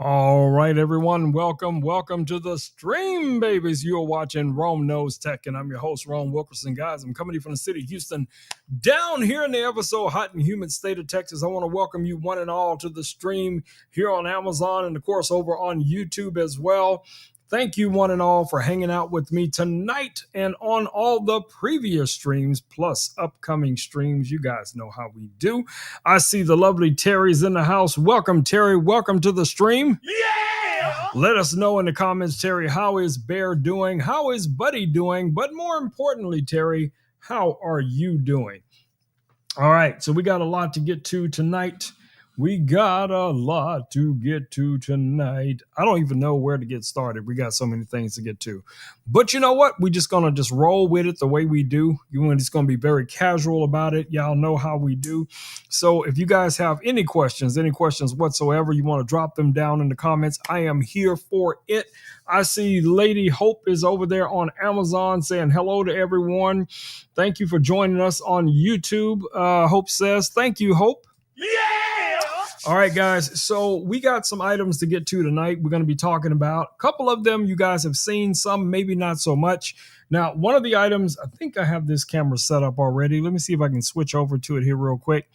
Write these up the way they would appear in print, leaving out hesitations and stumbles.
All right, everyone. Welcome to the stream, babies. You're watching Rome Knows Tech, and I'm your host, Rome Wilkerson. Guys, I'm coming to you from the city of Houston, down here in the ever so hot and humid state of Texas. I want to welcome you one and all to the stream here on Amazon and, of course, over on YouTube as well. Thank you, one and all, for hanging out with me tonight and on all the previous streams, plus upcoming streams. You guys know how we do. I see the lovely Terry's in the house. Welcome, Terry. Welcome to the stream. Yeah! Let us know in the comments, Terry, how is Bear doing? How is Buddy doing? But more importantly, Terry, how are you doing? All right, so we got a lot to get to tonight. I don't even know where to get started. We got so many things to get to. But you know what? We're just going to just roll with it the way we do. We're just going to be very casual about it. Y'all know how we do. So if you guys have any questions whatsoever, you want to drop them down in the comments. I am here for it. I see Lady Hope is over there on Amazon saying hello to everyone. Thank you for joining us on YouTube. Hope says, thank you, Hope. Yeah! All right, guys. So we got some items to get to tonight. We're going to be talking about a couple of them. You guys have seen some, maybe not so much. Now, one of the items, I think I have this camera set up already. Let me see if I can switch over to it here real quick.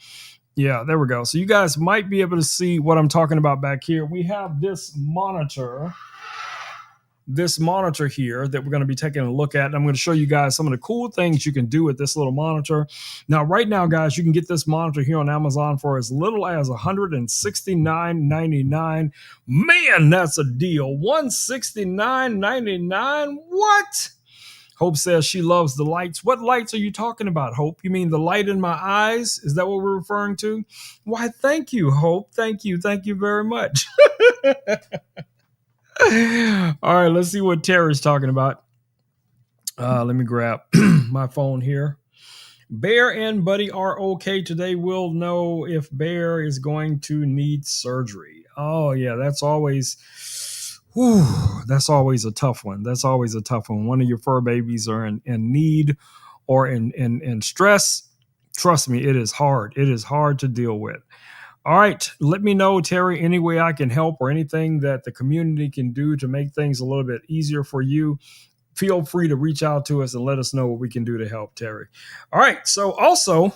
Yeah, there we go. So you guys might be able to see what I'm talking about back here. We have this monitor here that we're going to be taking a look at. And I'm going to show you guys some of the cool things you can do with this little monitor. Now, right now, guys, you can get this monitor here on Amazon for as little as $169.99. Man, that's a deal. $169.99. What? Hope says she loves the lights. What lights are you talking about, Hope? You mean the light in my eyes? Is that what we're referring to? Why, thank you, Hope. Thank you. Thank you very much. All right, let's see what Terry's talking about. Let me grab my phone here. Bear and Buddy are okay today. We'll know if Bear is going to need surgery. Oh, yeah, that's always a tough one. That's always a tough one. One of your fur babies are in need or in stress. Trust me, it is hard. It is hard to deal with. All right, let me know, Terry, any way I can help or anything that the community can do to make things a little bit easier for you. Feel free to reach out to us and let us know what we can do to help, Terry. All right, so also,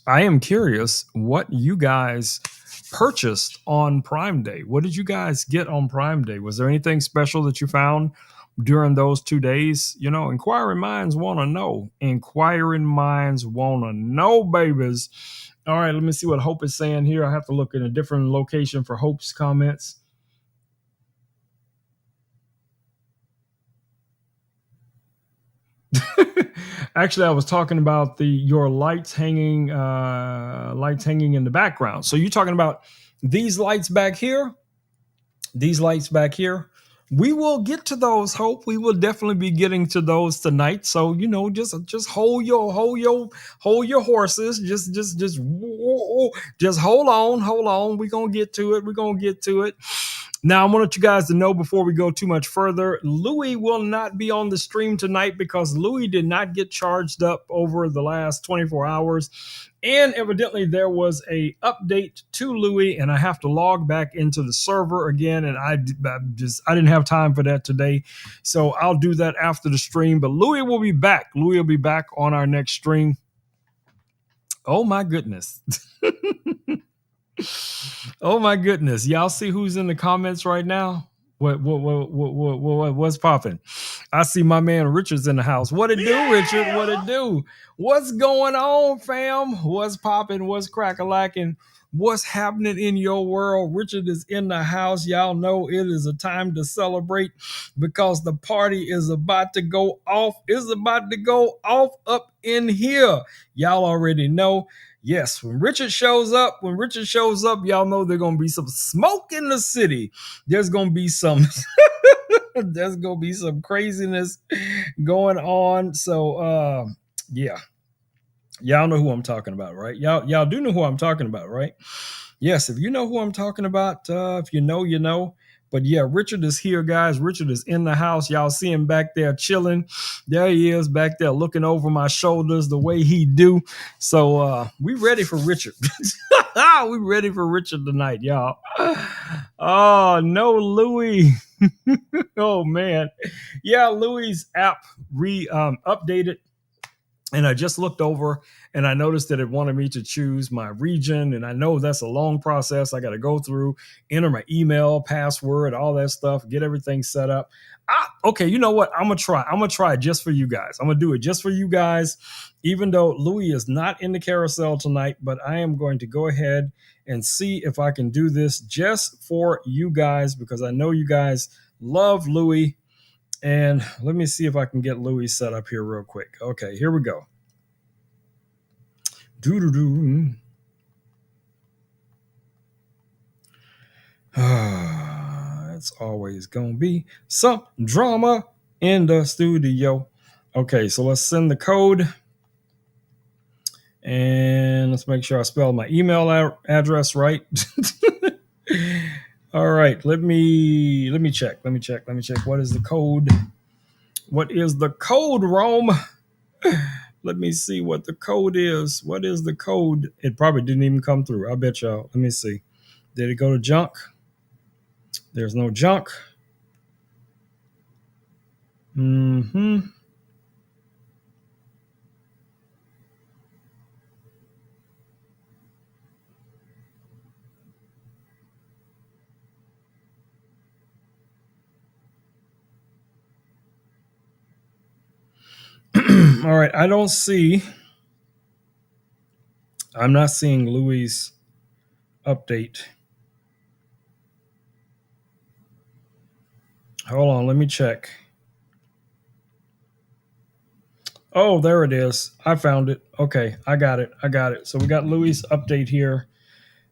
I am curious what you guys purchased on Prime Day. What did you guys get on Prime Day? Was there anything special that you found during those 2 days? You know, inquiring minds want to know. Inquiring minds want to know, babies. All right, let me see what Hope is saying here. I have to look in a different location for Hope's comments. Actually, I was talking about your lights hanging in the background. So you're talking about these lights back here? These lights back here? We will get to those, Hope. We will definitely be getting to those tonight. So, you know, just hold your horses. Just hold on. We're gonna get to it. Now, I want you guys to know before we go too much further, Louis will not be on the stream tonight because Louis did not get charged up over the last 24 hours. And evidently there was a update to Louis, and I have to log back into the server again. And I didn't have time for that today. So I'll do that after the stream. But Louis will be back. Louis will be back on our next stream. Oh, my goodness. Oh my goodness. Y'all see who's in the comments right now? What's popping? I see my man Richard's in the house. What it do, Richard? What it do? What's going on, fam? What's popping? What's crack-a-lacking? What's happening in your world? Richard is in the house. Y'all know it is a time to celebrate because the party is about to go off. It's about to go off up in here. Y'all already know. Yes, when Richard shows up, y'all know there's going to be some smoke in the city. There's going to be some craziness going on. So, yeah. Y'all know who I'm talking about, right? Y'all do know who I'm talking about, right? Yes, if you know who I'm talking about, if you know, you know. But yeah, Richard is here, guys. Richard is in the house. Y'all see him back there chilling. There he is back there looking over my shoulders the way he do. So we ready for Richard. We ready for Richard tonight, y'all. Oh no, Louis. Oh man. Yeah, Louis' app updated, and I just looked over and I noticed that it wanted me to choose my region. And I know that's a long process. I got to go through, enter my email, password, all that stuff, get everything set up. Okay, you know what? I'm going to try. I'm going to try it just for you guys. I'm going to do it just for you guys, even though Louis is not in the carousel tonight. But I am going to go ahead and see if I can do this just for you guys, because I know you guys love Louis. And let me see if I can get Louis set up here real quick. Okay, here we go. Doo-doo-doo. It's always going to be some drama in the studio. Okay, so let's send the code. And let's make sure I spell my email address right. All right, let me check. Let me check. What is the code? What is the code, Rome? Let me see what the code is. What is the code? It probably didn't even come through. I bet y'all. Let me see. Did it go to junk? There's no junk. Mm-hmm. All right. I'm not seeing Louis' update. Hold on. Let me check. Oh, there it is. I found it. Okay. I got it. So we got Louis' update here.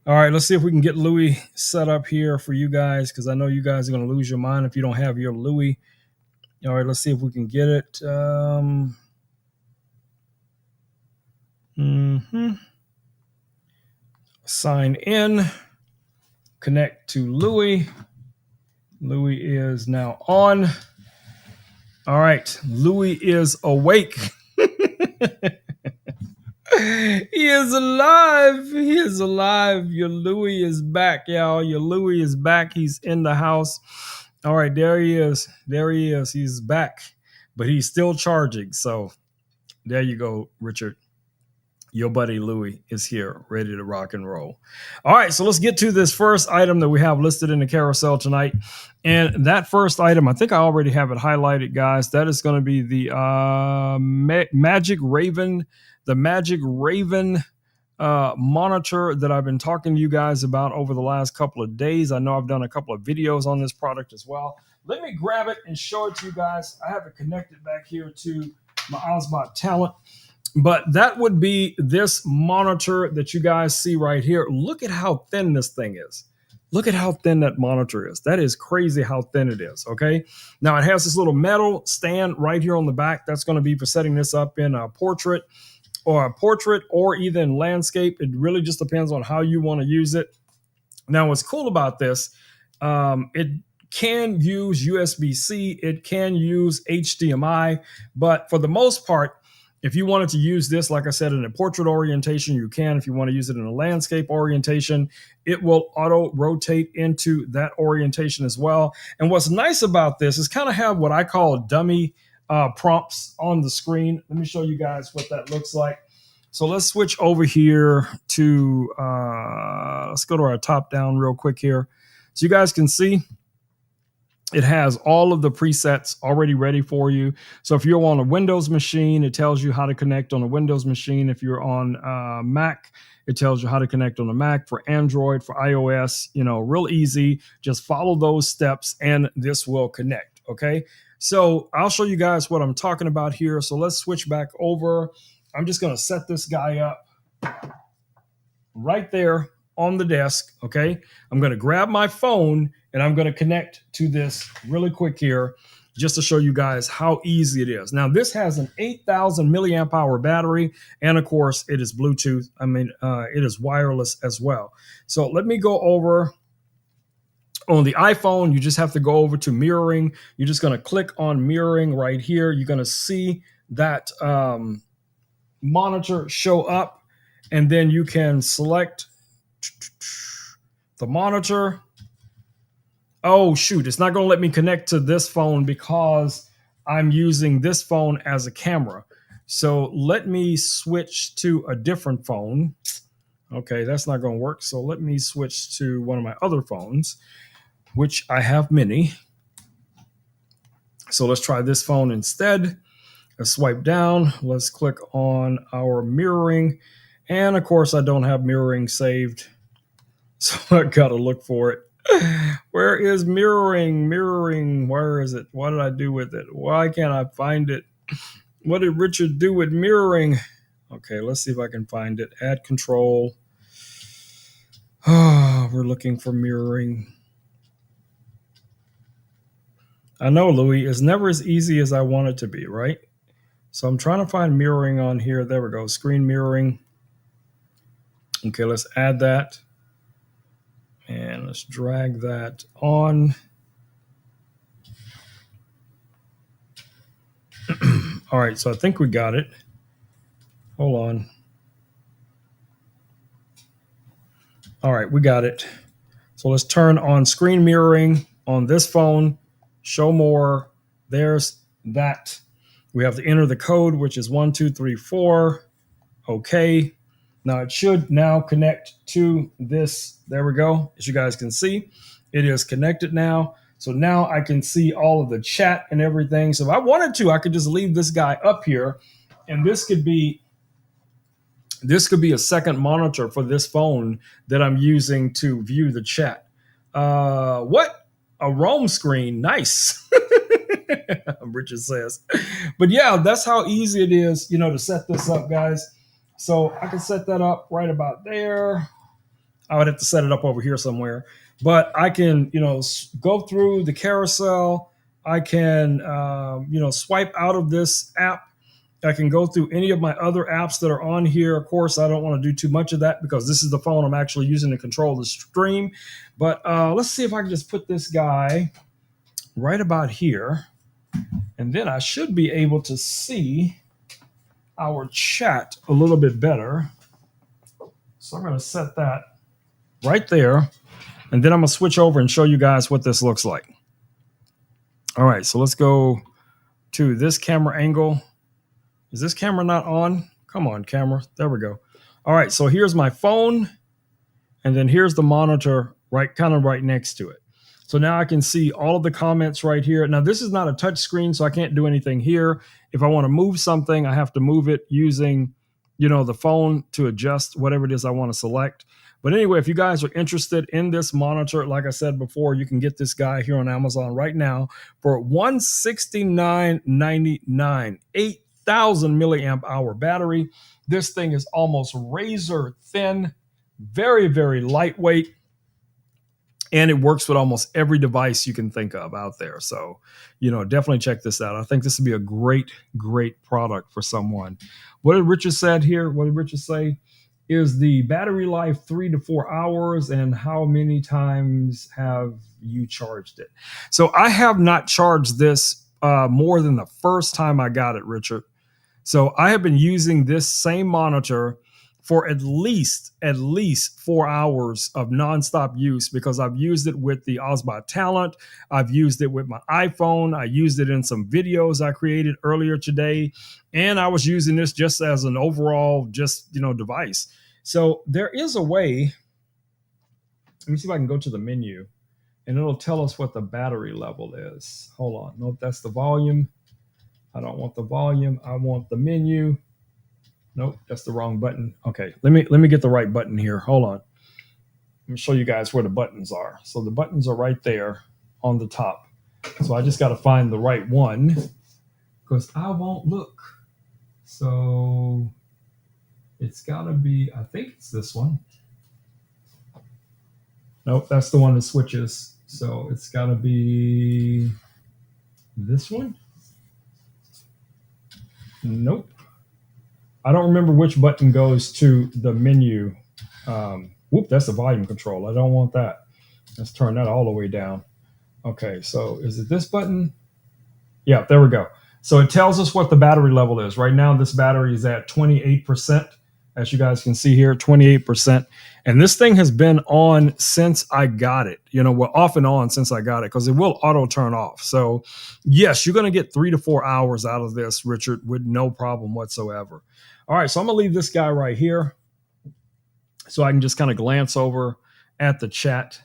All right. Let's see if we can get Louis set up here for you guys, because I know you guys are going to lose your mind if you don't have your Louis. All right. Let's see if we can get it. Sign in. Connect to Louis. Louis is now on. All right. Louis is awake. He is alive. He is alive. Your Louis is back, y'all. Your Louis is back. He's in the house. All right, there he is. There he is. He's back, but he's still charging. So there you go, Richard. Your buddy Louis is here, ready to rock and roll. All right, so let's get to this first item that we have listed in the carousel tonight. And that first item, I think I already have it highlighted, guys. That is going to be the Magic Raven, monitor that I've been talking to you guys about over the last couple of days. I know I've done a couple of videos on this product as well. Let me grab it and show it to you guys. I have it connected back here to my Osbot Talent. But that would be this monitor that you guys see right here. Look at how thin this thing is. Look at how thin that monitor is. That is crazy how thin it is, okay? Now, it has this little metal stand right here on the back. That's going to be for setting this up in a portrait or even landscape. It really just depends on how you want to use it. Now, what's cool about this, it can use USB-C. It can use HDMI. But for the most part, if you wanted to use this, like I said, in a portrait orientation, you can. If you want to use it in a landscape orientation, it will auto rotate into that orientation as well. And what's nice about this is kind of have what I call dummy prompts on the screen. Let me show you guys what that looks like. So let's switch over here to, let's go to our top down real quick here. So you guys can see it has all of the presets already ready for you. So if you're on a Windows machine, it tells you how to connect on a Windows machine. If you're on Mac, it tells you how to connect on a Mac. For Android, for iOS, real easy. Just follow those steps and this will connect, okay? So I'll show you guys what I'm talking about here. So let's switch back over. I'm just going to set this guy up right there on the desk, okay? I'm going to grab my phone and I'm going to connect to this really quick here just to show you guys how easy it is. Now, this has an 8,000 milliamp hour battery, and of course, it is Bluetooth. It is wireless as well. So let me go over. On the iPhone, you just have to go over to mirroring. You're just going to click on mirroring right here. You're going to see that monitor show up, and then you can select the monitor. Oh, shoot. It's not going to let me connect to this phone because I'm using this phone as a camera. So let me switch to a different phone. Okay, that's not going to work. So let me switch to one of my other phones, which I have many. So let's try this phone instead. Let's swipe down. Let's click on our mirroring. And of course, I don't have mirroring saved. So I got to look for it. Where is mirroring? Mirroring. Where is it? What did I do with it? Why can't I find it? What did Richard do with mirroring? Okay, let's see if I can find it. Add control. Oh, we're looking for mirroring. I know, Louis, it's never as easy as I want it to be, right? So I'm trying to find mirroring on here. There we go. Screen mirroring. Okay, let's add that. And let's drag that on. All right, so I think we got it. Hold on. All right, we got it. So let's turn on screen mirroring on this phone. Show more. There's that. We have to enter the code, which is 1234. Okay. Now it should now connect to this. There we go. As you guys can see, it is connected now. So now I can see all of the chat and everything. So if I wanted to, I could just leave this guy up here, and this could be a second monitor for this phone that I'm using to view the chat. What? A Roam screen. Nice. Richard says. But yeah, that's how easy it is, to set this up, guys. So I can set that up right about there. I would have to set it up over here somewhere. But I can, go through the carousel. I can, swipe out of this app. I can go through any of my other apps that are on here. Of course, I don't want to do too much of that because this is the phone I'm actually using to control the stream. But let's see if I can just put this guy right about here. And then I should be able to see our chat a little bit better. So I'm going to set that right there. And then I'm going to switch over and show you guys what this looks like. All right, so let's go to this camera angle. Is this camera not on? Come on, camera. There we go. All right, so here's my phone. And then here's the monitor kind of right next to it. So now I can see all of the comments right here. Now, this is not a touch screen, so I can't do anything here. If I want to move something, I have to move it using, the phone to adjust whatever it is I want to select. But anyway, if you guys are interested in this monitor, like I said before, you can get this guy here on Amazon right now for $169.99, 8,000 milliamp hour battery. This thing is almost razor thin, very, very lightweight. And it works with almost every device you can think of out there. So, definitely check this out. I think this would be a great, great product for someone. What did Richard said here? What did Richard say? Is the battery life 3 to 4 hours? And how many times have you charged it? So I have not charged this more than the first time I got it, Richard. So I have been using this same monitor for at least 4 hours of nonstop use because I've used it with the Osbot Talent. I've used it with my iPhone. I used it in some videos I created earlier today. And I was using this just as an overall device. So there is a way. Let me see if I can go to the menu and it'll tell us what the battery level is. Hold on. Nope, that's the volume. I don't want the volume. I want the menu. Nope, that's the wrong button. Okay, let me get the right button here. Hold on. Let me show you guys where the buttons are. So the buttons are right there on the top. So I just got to find the right one because I won't look. So it's got to be, I think it's this one. Nope, that's the one that switches. So it's got to be this one. Nope. I don't remember which button goes to the menu. Whoop, that's the volume control. I don't want that. Let's turn that all the way down. Okay, so is it this button? Yeah, there we go. So it tells us what the battery level is. Right now, this battery is at 28%. as you guys can see here, 28%. And this thing has been on since I got it, well, off and on since I got it, because it will auto turn off. So yes, you're going to get 3 to 4 hours out of this, Richard, with no problem whatsoever. All right, so I'm going to leave this guy right here so I can just kind of glance over at the chat.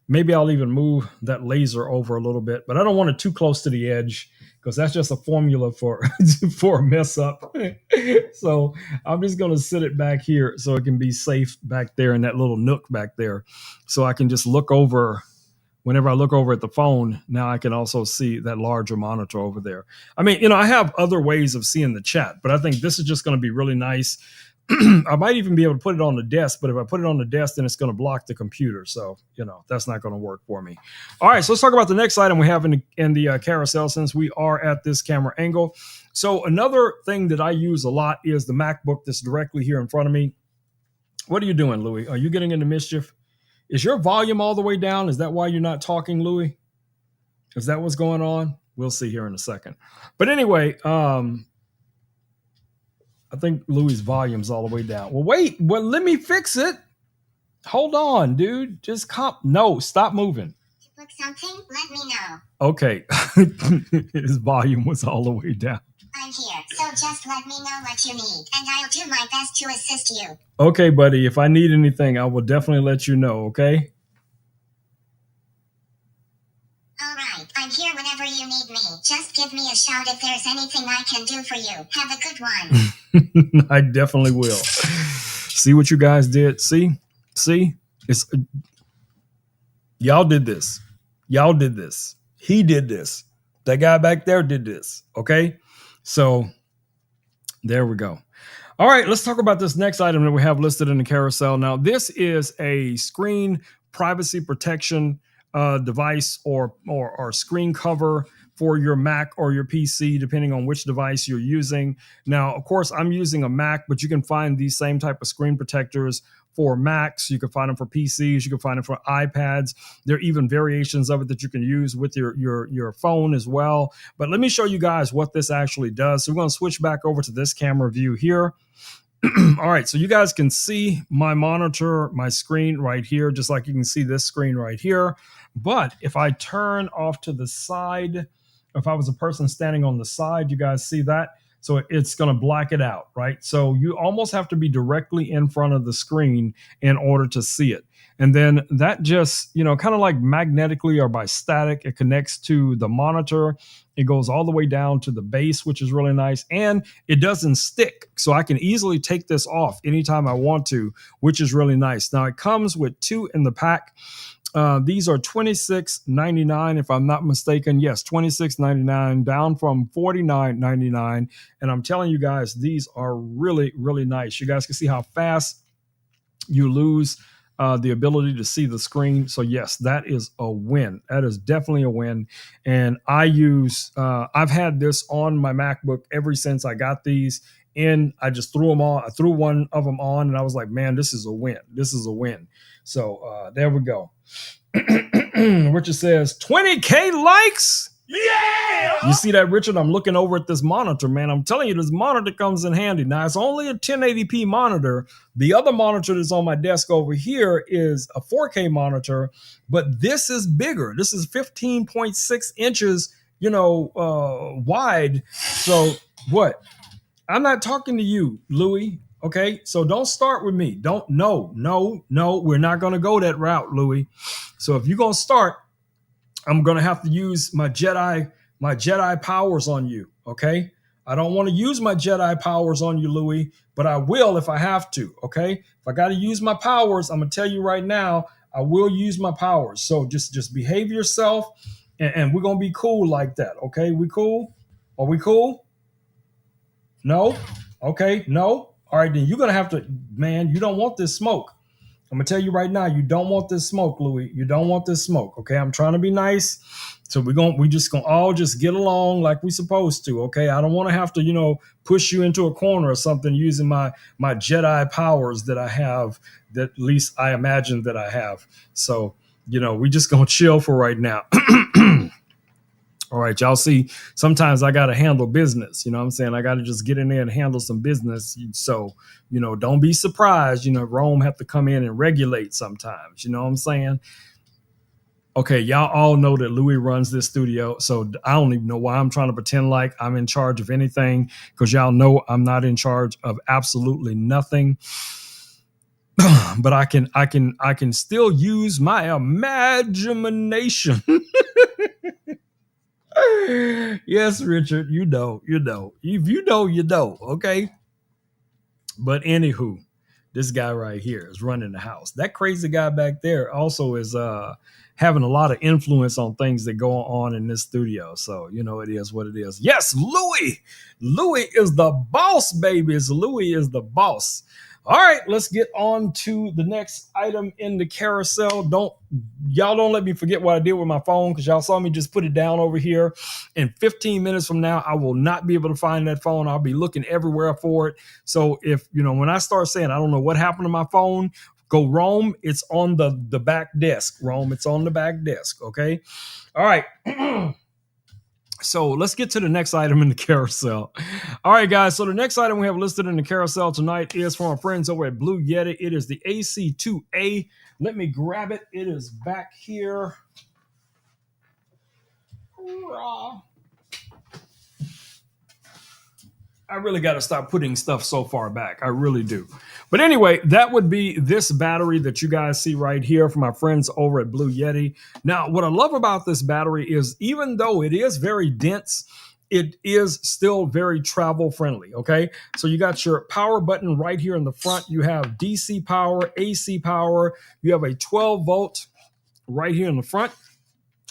Maybe I'll even move that laser over a little bit, but I don't want it too close to the edge because that's just a formula for for a mess up. So I'm just going to sit it back here so it can be safe back there in that little nook back there. So I can just look over. Whenever I look over at the phone, now I can also see that larger monitor over there. I mean, I have other ways of seeing the chat, but I think this is just going to be really nice. I might even be able to put it on the desk, but if I put it on the desk, then it's going to block the computer. So, that's not going to work for me. All right, so let's talk about the next item we have in the carousel, since we are at this camera angle. So another thing that I use a lot is the MacBook that's directly here in front of me. What are you doing, Louis? Are you getting into mischief? Is your volume all the way down? Is that why you're not talking, Louis? Is that what's going on? We'll see here in a second. But anyway, I think Louis' volume's all the way down. Well, wait. Well, let me fix it. Hold on, dude. Just no, stop moving. Look something? Let me know. Okay. His volume was all the way down. I'm here, so just let me know what you need, and I'll do my best to assist you. Okay, buddy. If I need anything, I will definitely let you know, okay? All right, I'm here whenever you need me. Just give me a shout if there's anything I can do for you. Have a good one. I definitely will. See what you guys did? See? It's y'all did this. Y'all did this. He did this. That guy back there did this, okay? So there we go. All right, let's talk about this next item that we have listed in the carousel. Now, this is a screen privacy protection device or screen cover for your Mac or your PC, depending on which device you're using. Now, of course, I'm using a Mac, but you can find these same type of screen protectors for Macs. You can find them for PCs. You can find them for iPads. There are even variations of it that you can use with your phone as well. But let me show you guys what this actually does. So we're going to switch back over to this camera view here. All right, so you guys can see my monitor, my screen right here, just like you can see this screen right here. But if I turn off to the side, if I was a person standing on the side, you guys see that? So it's going to black it out, right? So you almost have to be directly in front of the screen in order to see it. And then that just, kind of like magnetically or by static, it connects to the monitor. It goes all the way down to the base, which is really nice. And it doesn't stick. So I can easily take this off anytime I want to, which is really nice. Now it comes with 2 in the pack. These are $26.99, if I'm not mistaken. Yes, $26.99, down from $49.99. And I'm telling you guys, these are really, really nice. You guys can see how fast you lose the ability to see the screen. So yes, that is a win. That is definitely a win. And I've had this on my MacBook ever since I got these in. I just threw them on. I threw one of them on and I was like, man, this is a win. This is a win. So there we go. Richard says 20K likes. Yeah. You see that, Richard? I'm looking over at this monitor, man. I'm telling you, this monitor comes in handy. Now, it's only a 1080p monitor. The other monitor that's on my desk over here is a 4K monitor, but this is bigger. This is 15.6 inches, wide. So what? I'm not talking to you, Louis. Okay, so don't start with me. No, we're not going to go that route, Louis. So if you're going to start, I'm going to have to use my Jedi powers on you, okay? I don't want to use my Jedi powers on you, Louis, but I will if I have to, okay? If I got to use my powers, I'm going to tell you right now, I will use my powers. So just behave yourself, and we're going to be cool like that, okay? We cool? Are we cool? No? Okay, no? All right, then you're going to have to, man, you don't want this smoke. I'm going to tell you right now, you don't want this smoke, Louis. You don't want this smoke, okay? I'm trying to be nice. So we just going to all just get along like we supposed to, okay? I don't want to have to, push you into a corner or something using my Jedi powers that I have, that at least I imagine that I have. So, we just going to chill for right now. All right, y'all see, sometimes I got to handle business. You know what I'm saying? I got to just get in there and handle some business. So, don't be surprised, Rome have to come in and regulate sometimes. You know what I'm saying? Okay, y'all all know that Louis runs this studio. So I don't even know why I'm trying to pretend like I'm in charge of anything, because y'all know I'm not in charge of absolutely nothing. But I can still use my imagination. Yes, Richard, If you know, you know. Okay. But anywho, this guy right here is running the house. That crazy guy back there also is having a lot of influence on things that go on in this studio. So it is what it is. Yes, Louis. Louis is the boss, babies. Louis is the boss. All right, let's get on to the next item in the carousel. Y'all don't let me forget what I did with my phone, because y'all saw me just put it down over here. In 15 minutes from now, I will not be able to find that phone. I'll be looking everywhere for it. So if when I start saying I don't know what happened to my phone, go Rome. It's on the back desk. Rome, it's on the back desk. Okay. All right. So let's get to the next item in the carousel. All right, guys. So the next item we have listed in the carousel tonight is from our friends over at Blue Yeti. It is the AC2A. Let me grab it. It is back here. I really got to stop putting stuff so far back. I really do. But anyway, that would be this battery that you guys see right here from my friends over at Blue Yeti. Now, what I love about this battery is, even though it is very dense, it is still very travel friendly. Okay. So you got your power button right here in the front. You have DC power, AC power. You have a 12 volt right here in the front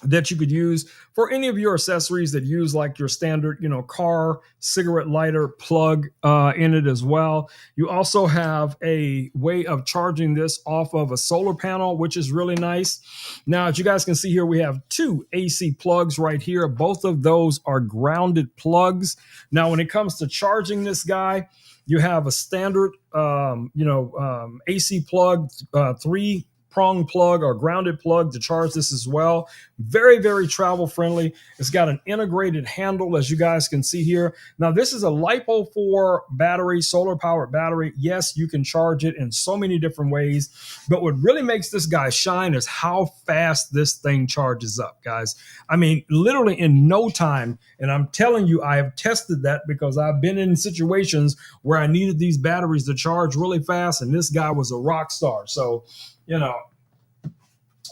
that you could use for any of your accessories that use like your standard, car cigarette lighter plug in it as well. You also have a way of charging this off of a solar panel, which is really nice. Now, as you guys can see here, we have two AC plugs right here. Both of those are grounded plugs. Now, when it comes to charging this guy, you have a standard, AC plug, 3-prong plug or grounded plug to charge this as well. Very, very travel friendly. It's got an integrated handle, as you guys can see here. Now, this is a LiPo 4 battery, solar powered battery. Yes, you can charge it in so many different ways, but what really makes this guy shine is how fast this thing charges up, guys. I mean, literally in no time. And I'm telling you, I have tested that because I've been in situations where I needed these batteries to charge really fast, and this guy was a rock star. So,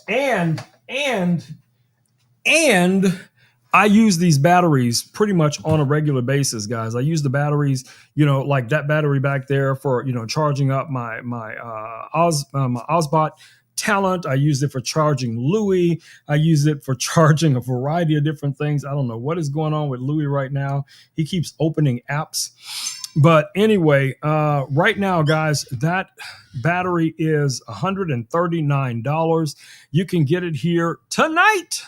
and I use these batteries pretty much on a regular basis, guys. I use the batteries, like that battery back there for, charging up my Osbot Talent. I use it for charging Louis. I use it for charging a variety of different things. I don't know what is going on with Louis right now. He keeps opening apps. But anyway, right now, guys, that battery is $139. You can get it here tonight,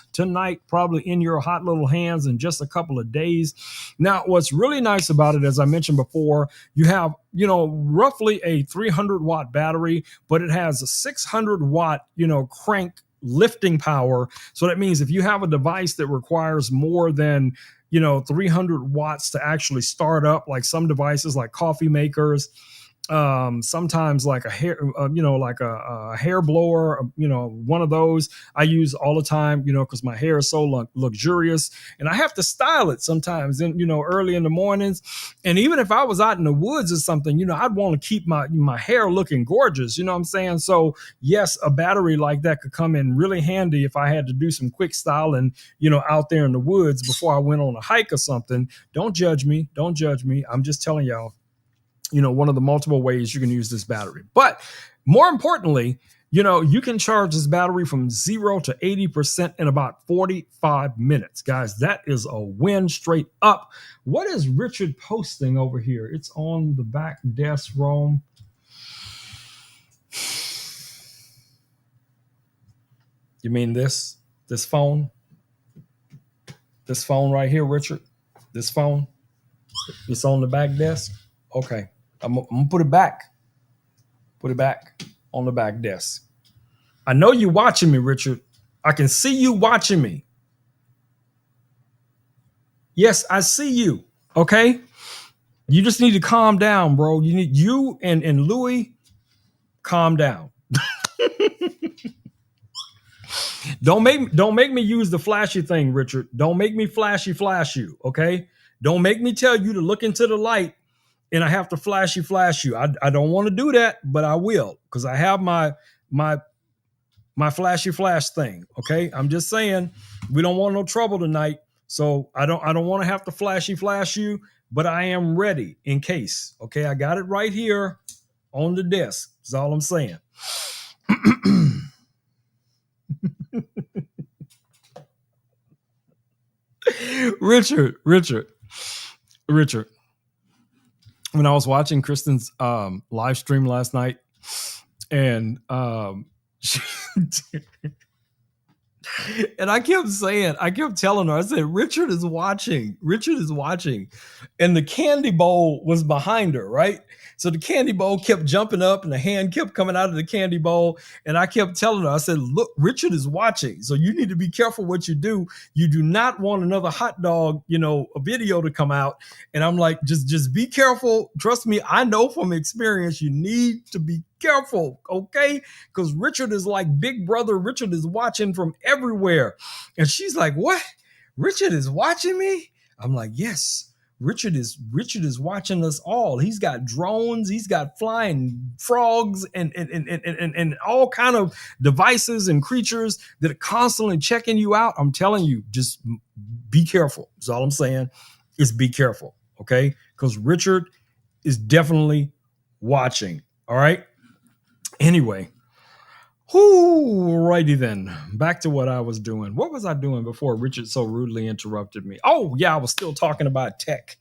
probably in your hot little hands in just a couple of days. Now, what's really nice about it, as I mentioned before, you have, roughly a 300 watt battery, but it has a 600 watt, crank lifting power. So that means if you have a device that requires more than 300 watts to actually start up, like some devices like coffee makers, sometimes like a hair, like a hair blower, one of those I use all the time, because my hair is so luxurious and I have to style it sometimes early in the mornings. And even if I was out in the woods or something, I'd want to keep my hair looking gorgeous. You know what I'm saying? So yes, a battery like that could come in really handy if I had to do some quick styling, out there in the woods before I went on a hike or something. Don't judge me. I'm just telling y'all, one of the multiple ways you can use this battery. But more importantly, you can charge this battery from 0 to 80% in about 45 minutes. Guys, that is a win straight up. What is Richard posting over here? It's on the back desk, Rome. You mean this phone? This phone right here, Richard? This phone? It's on the back desk? Okay. I'm gonna put it back. Put it back on the back desk. I know you watching me, Richard. I can see you watching me. Yes, I see you. Okay. You just need to calm down, bro. You and Louis calm down. Don't make me use the flashy thing, Richard. Don't make me flash you, okay? Don't make me tell you to look into the light and I have to flash you. I don't want to do that, but I will because I have my my flashy flash thing. Okay. I'm just saying we don't want no trouble tonight. So I don't want to have to flash you, but I am ready in case. Okay. I got it right here on the desk. That's all I'm saying. Richard, Richard. When I was watching Kristen's live stream last night, and she, and I kept telling her, I said, Richard is watching. Richard is watching. And the candy bowl was behind her, right? So the candy bowl kept jumping up and the hand kept coming out of the candy bowl. And I kept telling her, I said, look, Richard is watching. So you need to be careful what you do. You do not want another hot dog, a video to come out. And I'm like, just be careful. Trust me, I know from experience, you need to be careful, okay? Because Richard is like big brother. Richard is watching from everywhere. And she's like, what? Richard is watching me? I'm like, yes. Richard is watching us all. He's got drones, he's got flying frogs and all kind of devices and creatures that are constantly checking you out. I'm telling you, just be careful. That's all I'm saying is be careful, okay? Because Richard is definitely watching. All right. Anyway, righty then. Back to what I was doing. What was I doing before Richard so rudely interrupted me? Oh, yeah, I was still talking about tech.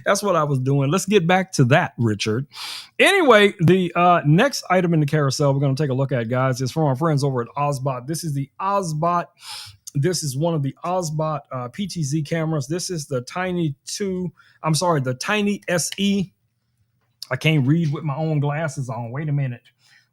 That's what I was doing. Let's get back to that, Richard. Anyway, the next item in the carousel we're going to take a look at, guys, is from our friends over at Ozbot. This is the Ozbot. This is one of the Ozbot PTZ cameras. This is the Tiny SE. I can't read with my own glasses on. Wait a minute.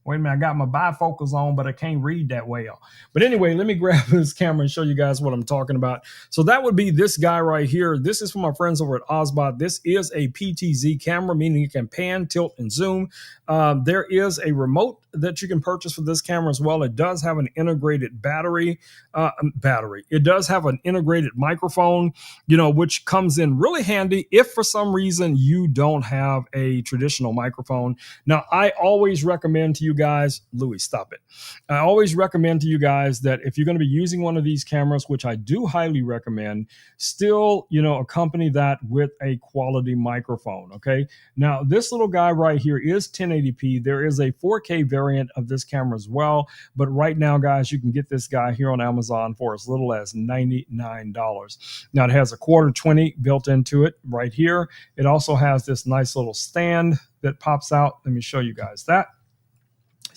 I got my bifocals on, but I can't read that well. But anyway, let me grab this camera and show you guys what I'm talking about. So that would be this guy right here. This is from our friends over at Ozbot. This is a PTZ camera, meaning it can pan, tilt, and zoom. There is a remote that you can purchase for this camera as well. It does have an integrated battery. It does have an integrated microphone, which comes in really handy if for some reason you don't have a traditional microphone. Now, I always recommend to you guys, Louis, stop it. I always recommend to you guys that if you're going to be using one of these cameras, which I do highly recommend, still, accompany that with a quality microphone. Okay. Now, this little guy right here is 1080p. There is a 4K variant of this camera as well. But right now, guys, you can get this guy here on Amazon for as little as $99. Now, it has a quarter 20 built into it right here. It also has this nice little stand that pops out. Let me show you guys that.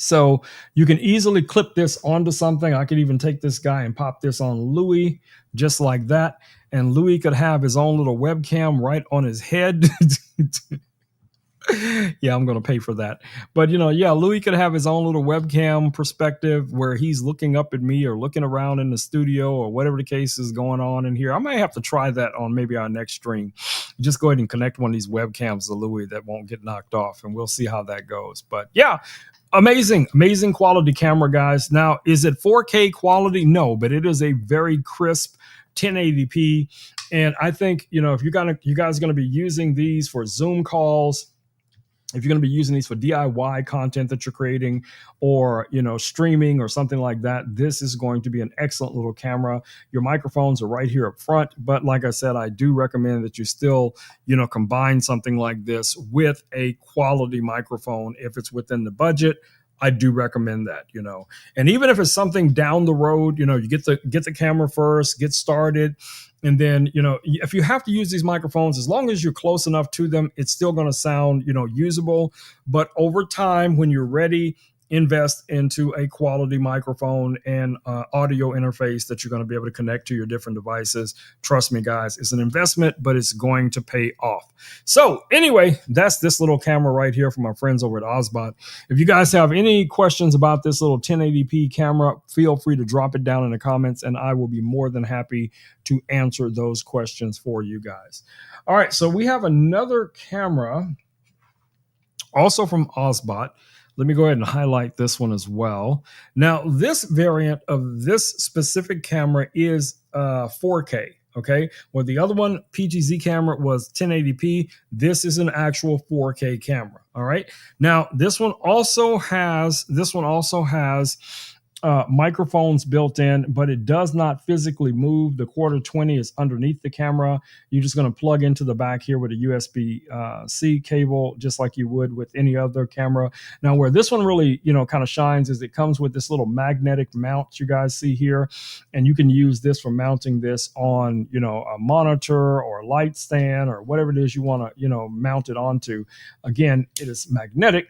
So you can easily clip this onto something. I could even take this guy and pop this on Louis just like that. And Louis could have his own little webcam right on his head. Yeah, I'm going to pay for that. But, Louis could have his own little webcam perspective where he's looking up at me or looking around in the studio or whatever the case is going on in here. I may have to try that on maybe our next stream. Just go ahead and connect one of these webcams to Louis that won't get knocked off, and we'll see how that goes. But yeah, amazing quality camera, guys. Now, is it 4K quality? No, but it is a very crisp 1080p. And I think, if you guys are going to be using these for Zoom calls, if you're going to be using these for DIY content that you're creating or, streaming or something like that, this is going to be an excellent little camera. Your microphones are right here up front. But like I said, I do recommend that you still, combine something like this with a quality microphone if it's within the budget. I do recommend that, and even if it's something down the road, you get the camera first, get started. And then, if you have to use these microphones, as long as you're close enough to them, it's still going to sound, usable. But over time, when you're ready invest into a quality microphone and audio interface that you're going to be able to connect to your different devices. Trust me, guys, it's an investment, but it's going to pay off. So anyway, that's this little camera right here from our friends over at Ozbot. If you guys have any questions about this little 1080p camera, feel free to drop it down in the comments, and I will be more than happy to answer those questions for you guys. All right, so we have another camera also from Ozbot. Let me go ahead and highlight this one as well. Now, this variant of this specific camera is 4K. Okay, well, the other one, PGZ camera, was 1080p. This is an actual 4K camera. All right. Now, this one also has microphones built in, but it does not physically move. The quarter 20 is underneath the camera. You're just going to plug into the back here with a USB-C cable, just like you would with any other camera. Now, where this one really, kind of shines is it comes with this little magnetic mount you guys see here, and you can use this for mounting this on, a monitor or a light stand or whatever it is you want to, mount it onto. Again, it is magnetic,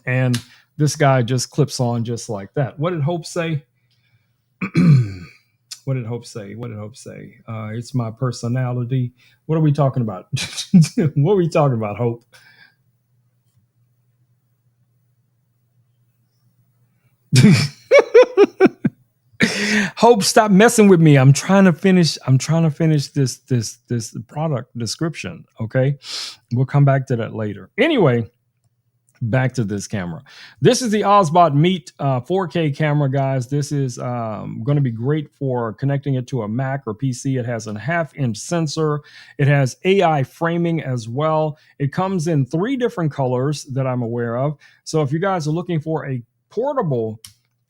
and this guy just clips on just like that. What did Hope say? What did Hope say? It's my personality. What are we talking about? What are we talking about, Hope? Hope, stop messing with me. I'm trying to finish this product description. Okay. We'll come back to that later. Anyway, back to this camera. This is the Ozbot Meet 4K camera, guys. This is going to be great for connecting it to a Mac or PC. It has a 1/2-inch sensor. It has AI framing as well. It comes in 3 different colors that I'm aware of. So if you guys are looking for a portable,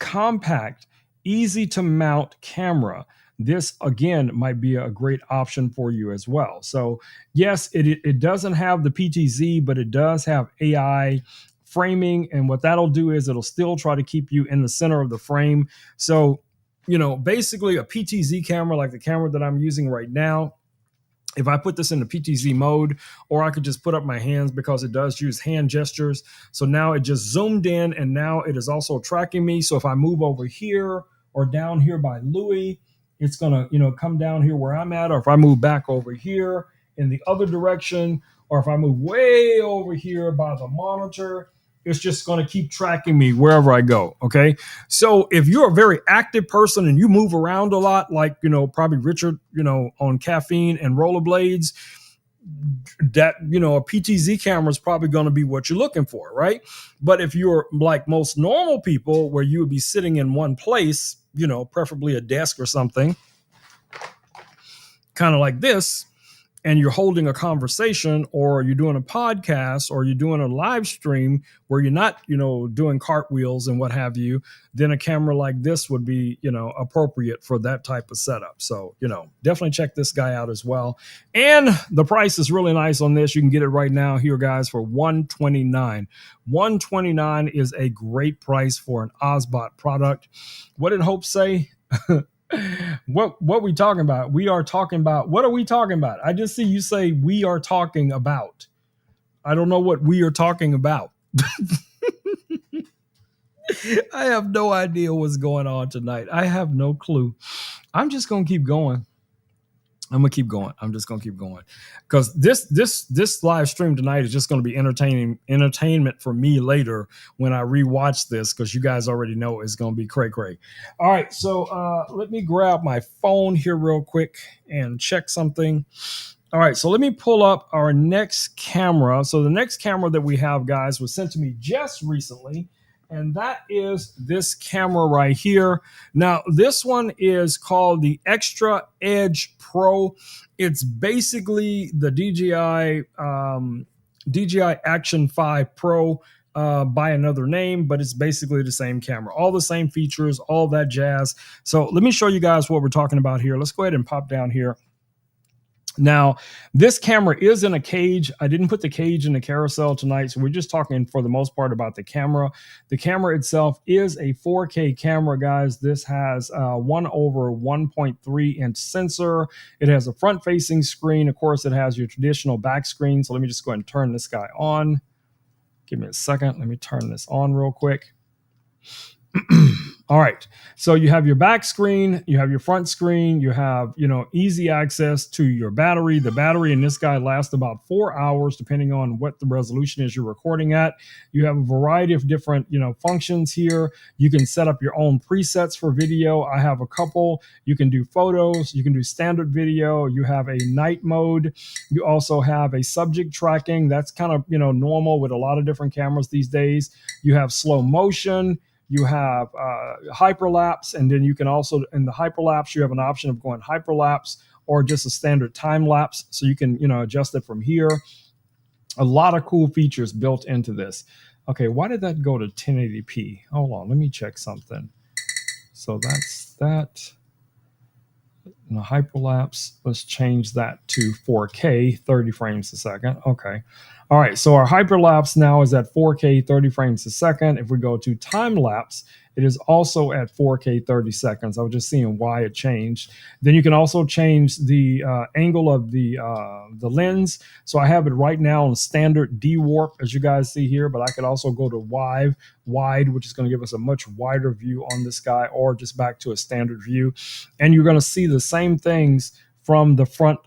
compact, easy to mount camera, this again might be a great option for you as well. So yes, it doesn't have the PTZ, but it does have AI framing, and what that'll do is it'll still try to keep you in the center of the frame. So basically a PTZ camera like the camera that I'm using right now, if I put this in the PTZ mode, or I could just put up my hands because it does use hand gestures. So now it just zoomed in, and now it is also tracking me. So if I move over here or down here by Louis, it's going to, come down here where I'm at. Or if I move back over here in the other direction, or if I move way over here by the monitor, it's just going to keep tracking me wherever I go. Okay. So if you're a very active person and you move around a lot, like, probably Richard, on caffeine and rollerblades, that, a PTZ camera is probably going to be what you're looking for. Right. But if you're like most normal people, where you would be sitting in one place, preferably a desk or something, kind of like this, and you're holding a conversation, or you're doing a podcast, or you're doing a live stream where you're not, doing cartwheels and what have you, then a camera like this would be, appropriate for that type of setup. So, definitely check this guy out as well. And the price is really nice on this. You can get it right now here, guys, for $129. $129 is a great price for an Ozbot product. What did Hope say? What we talking about? We are talking about, what are we talking about? I just see you say we are talking about. I don't know what we are talking about. I have no idea what's going on tonight. I have no clue. I'm just going to keep going. I'm just gonna keep going, because this live stream tonight is just going to be entertainment for me later when I rewatch this, because you guys already know it's going to be cray. All right, so let me grab my phone here real quick and check something. All right, so let me pull up our next camera. So the next camera that we have, guys, was sent to me just recently, and that is this camera right here. Now, this one is called the Extra Edge Pro. It's basically the DJI Action 5 Pro by another name, but it's basically the same camera. All the same features, all that jazz. So let me show you guys what we're talking about here. Let's go ahead and pop down here. Now, this camera is in a cage. I didn't put the cage in the carousel tonight, so we're just talking for the most part about the camera. The camera itself is a 4K camera, guys. This has a 1/1.3-inch sensor. It has a front-facing screen. Of course, it has your traditional back screen. So let me just go ahead and turn this guy on. Give me a second. Let me turn this on real quick. All right. So you have your back screen, you have your front screen, you have, easy access to your battery. The battery in this guy lasts about 4 hours, depending on what the resolution is you're recording at. You have a variety of different, functions here. You can set up your own presets for video. I have a couple. You can do photos, you can do standard video. You have a night mode. You also have a subject tracking. That's kind of, normal with a lot of different cameras these days. You have slow motion. You have hyperlapse, and then you can also, in the hyperlapse, you have an option of going hyperlapse or just a standard time lapse. So you can, adjust it from here. A lot of cool features built into this. Okay, why did that go to 1080p? Hold on, let me check something. So that's that. And the hyperlapse, let's change that to 4K, 30 frames a second. Okay. All right. So our hyperlapse now is at 4K, 30 frames a second. If we go to time lapse, it is also at 4K, 30 seconds. I was just seeing why it changed. Then you can also change the angle of the lens. So I have it right now on standard D warp, as you guys see here, but I could also go to wide, which is going to give us a much wider view on this guy, or just back to a standard view. And you're going to see the same things from the front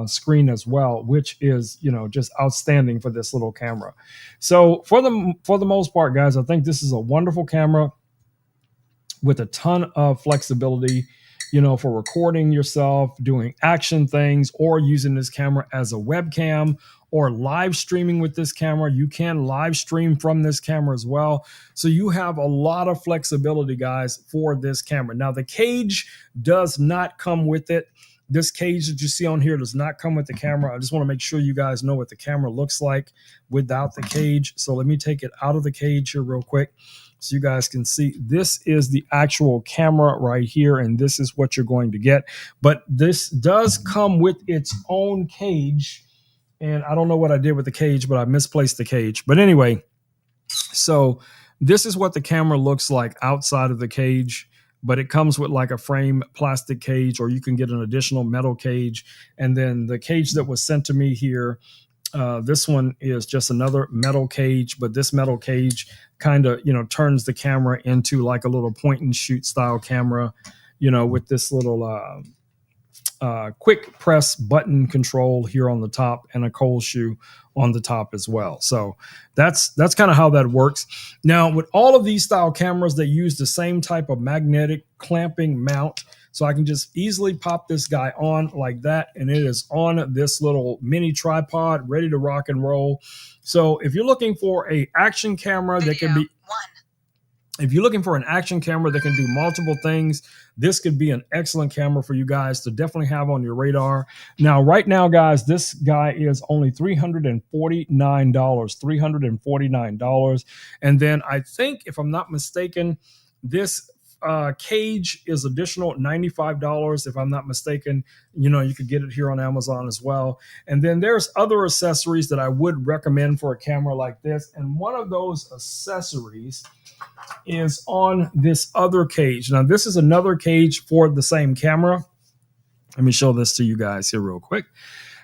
screen as well, which is, just outstanding for this little camera. So for the most part, guys, I think this is a wonderful camera with a ton of flexibility, for recording yourself, doing action things, or using this camera as a webcam, or live streaming with this camera. You can live stream from this camera as well. So you have a lot of flexibility, guys, for this camera. Now, the cage does not come with it. This cage that you see on here does not come with the camera. I just want to make sure you guys know what the camera looks like without the cage. So let me take it out of the cage here real quick, so you guys can see. This is the actual camera right here, and this is what you're going to get. But this does come with its own cage, and I don't know what I did with the cage, but I misplaced the cage. But anyway, so this is what the camera looks like outside of the cage, but it comes with like a frame plastic cage, or you can get an additional metal cage. And then the cage that was sent to me here, this one is just another metal cage, but this metal cage kind of, turns the camera into like a little point and shoot style camera, with this little quick press button control here on the top, and a cold shoe on the top as well. So that's kind of how that works. Now, with all of these style cameras, they use the same type of magnetic clamping mount. So I can just easily pop this guy on like that, and it is on this little mini tripod, ready to rock and roll. So if you're looking for a action camera that can be if you're looking for an action camera that can do multiple things, this could be an excellent camera for you guys to definitely have on your radar. Now, right now, guys, this guy is only $349. $349. And then I think, if I'm not mistaken, this cage is additional $95, if I'm not mistaken. You could get it here on Amazon as well. And then there's other accessories that I would recommend for a camera like this. And one of those accessories is on this other cage. Now, this is another cage for the same camera. Let me show this to you guys here real quick.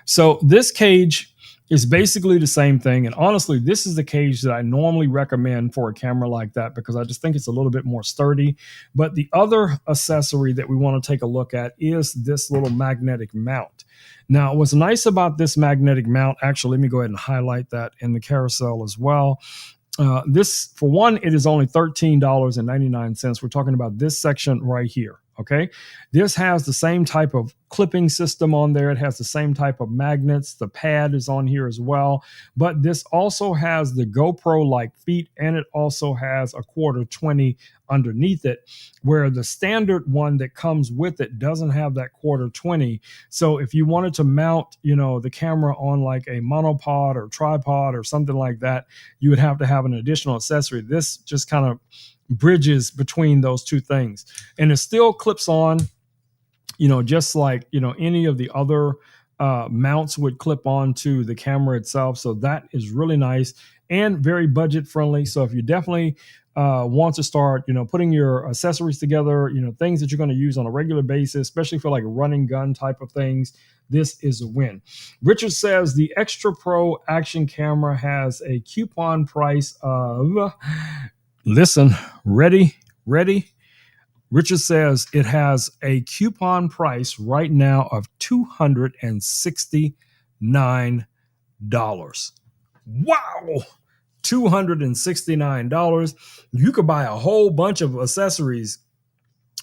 So this cage is basically the same thing. And honestly, this is the cage that I normally recommend for a camera like that, because I just think it's a little bit more sturdy. But the other accessory that we want to take a look at is this little magnetic mount. Now, what's nice about this magnetic mount, actually, let me go ahead and highlight that in the carousel as well. This, for one, it is only $13.99. We're talking about this section right here. Okay. This has the same type of clipping system on there. It has the same type of magnets. The pad is on here as well. But this also has the GoPro-like feet, and it also has a 1/4-20 underneath it, where the standard one that comes with it doesn't have that 1/4-20. So if you wanted to mount, the camera on like a monopod or tripod or something like that, you would have to have an additional accessory. This just kind of bridges between those two things, and it still clips on, just like, any of the other mounts would clip on to the camera itself. So that is really nice and very budget friendly. So if you definitely want to start, putting your accessories together, things that you're going to use on a regular basis, especially for like running gun type of things, this is a win. Richard says the Extra Pro action camera has a coupon price of, Listen, ready, ready. Richard says it has a coupon price right now of $269. Wow. $269. You could buy a whole bunch of accessories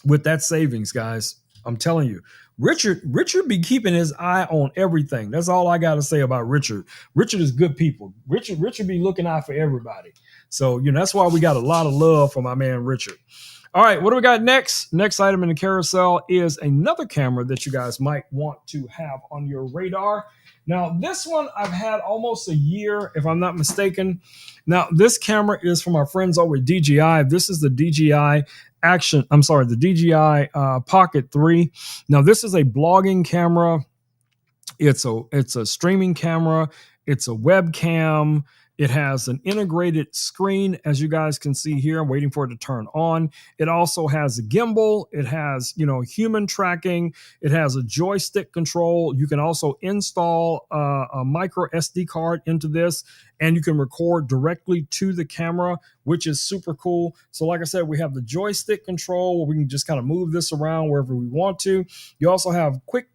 with that savings, guys. I'm telling you. Richard be keeping his eye on everything. That's all I got to say about Richard. Richard is good people. Richard be looking out for everybody. So, that's why we got a lot of love for my man Richard. All right, what do we got next? Next item in the carousel is another camera that you guys might want to have on your radar. Now, this one I've had almost a year, if I'm not mistaken. Now, this camera is from our friends over at DJI. This is the DJI the DJI Pocket 3. Now, this is a blogging camera. It's a streaming camera. It's a webcam. It has an integrated screen, as you guys can see here. I'm waiting for it to turn on. It also has a gimbal. It has, human tracking. It has a joystick control. You can also install a micro SD card into this, and you can record directly to the camera, which is super cool. So like I said, we have the joystick control where we can just kind of move this around wherever we want to. You also have quick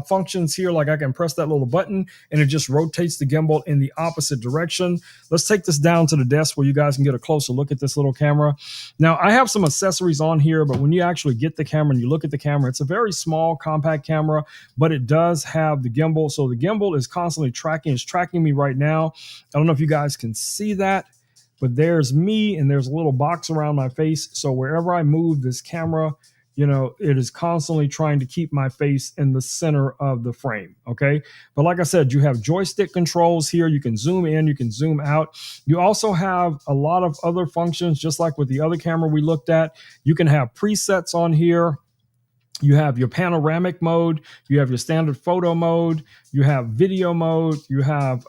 functions here, like I can press that little button and it just rotates the gimbal in the opposite direction. Let's take this down to the desk where you guys can get a closer look at this little camera. Now, I have some accessories on here, but when you actually get the camera and you look at the camera, it's a very small, compact camera, but it does have the gimbal. So the gimbal is constantly tracking me right now. I don't know if you guys can see that, but there's me and there's a little box around my face. So wherever I move this camera, it is constantly trying to keep my face in the center of the frame. Okay. But like I said, you have joystick controls here. You can zoom in, you can zoom out. You also have a lot of other functions, just like with the other camera we looked at. You can have presets on here. You have your panoramic mode, you have your standard photo mode, you have video mode, you have,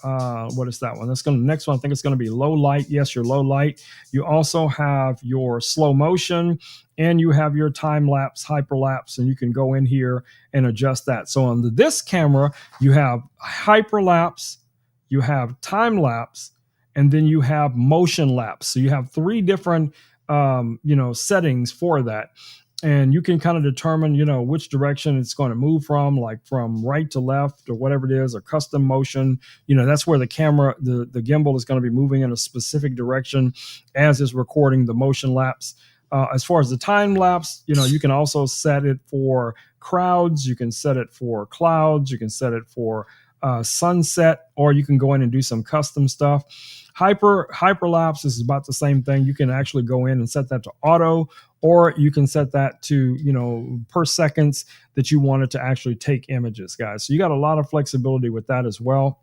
what is that one? The next one, I think it's going to be low light. Yes, your low light. You also have your slow motion, and you have your time lapse, hyperlapse, and you can go in here and adjust that. So on this camera, you have hyperlapse, you have time lapse, and then you have motion lapse. So you have three different, settings for that. And you can kind of determine, which direction it's going to move from, like from right to left or whatever it is, or custom motion. That's where the camera, the gimbal is going to be moving in a specific direction as is recording the motion lapse. As far as the time lapse, you can also set it for crowds. You can set it for clouds. You can set it for sunset, or you can go in and do some custom stuff. Hyperlapse is about the same thing. You can actually go in and set that to auto, or you can set that to, per seconds that you want it to actually take images, guys. So you got a lot of flexibility with that as well.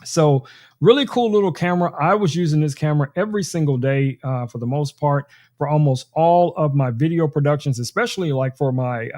So really cool little camera. I was using this camera every single day for the most part for almost all of my video productions, especially like for my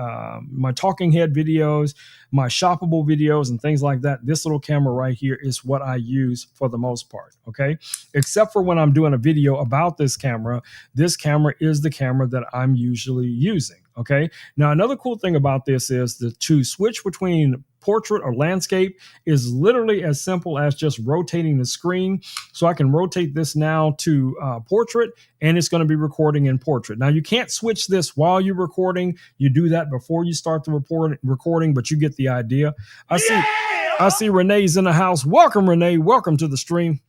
my talking head videos, my shoppable videos and things like that. This little camera right here is what I use for the most part, okay? Except for when I'm doing a video about this camera is the camera that I'm usually using, okay? Now, another cool thing about this is to switch between portrait or landscape is literally as simple as just rotating the screen. So I can rotate this now to portrait, and it's going to be recording in portrait. Now, you can't switch this while you're recording. You do that before you start the recording, but you get the idea. I see Renee's in the house. Welcome, Renee. Welcome to the stream.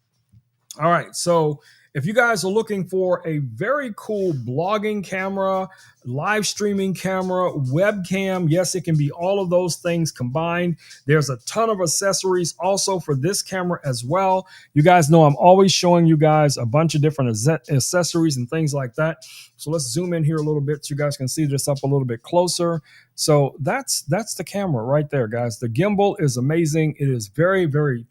All right, so if you guys are looking for a very cool blogging camera, live streaming camera, webcam, yes, it can be all of those things combined. There's a ton of accessories also for this camera as well. You guys know I'm always showing you guys a bunch of different accessories and things like that. So let's zoom in here a little bit so you guys can see this up a little bit closer. So that's the camera right there, guys. The gimbal is amazing. It is very, very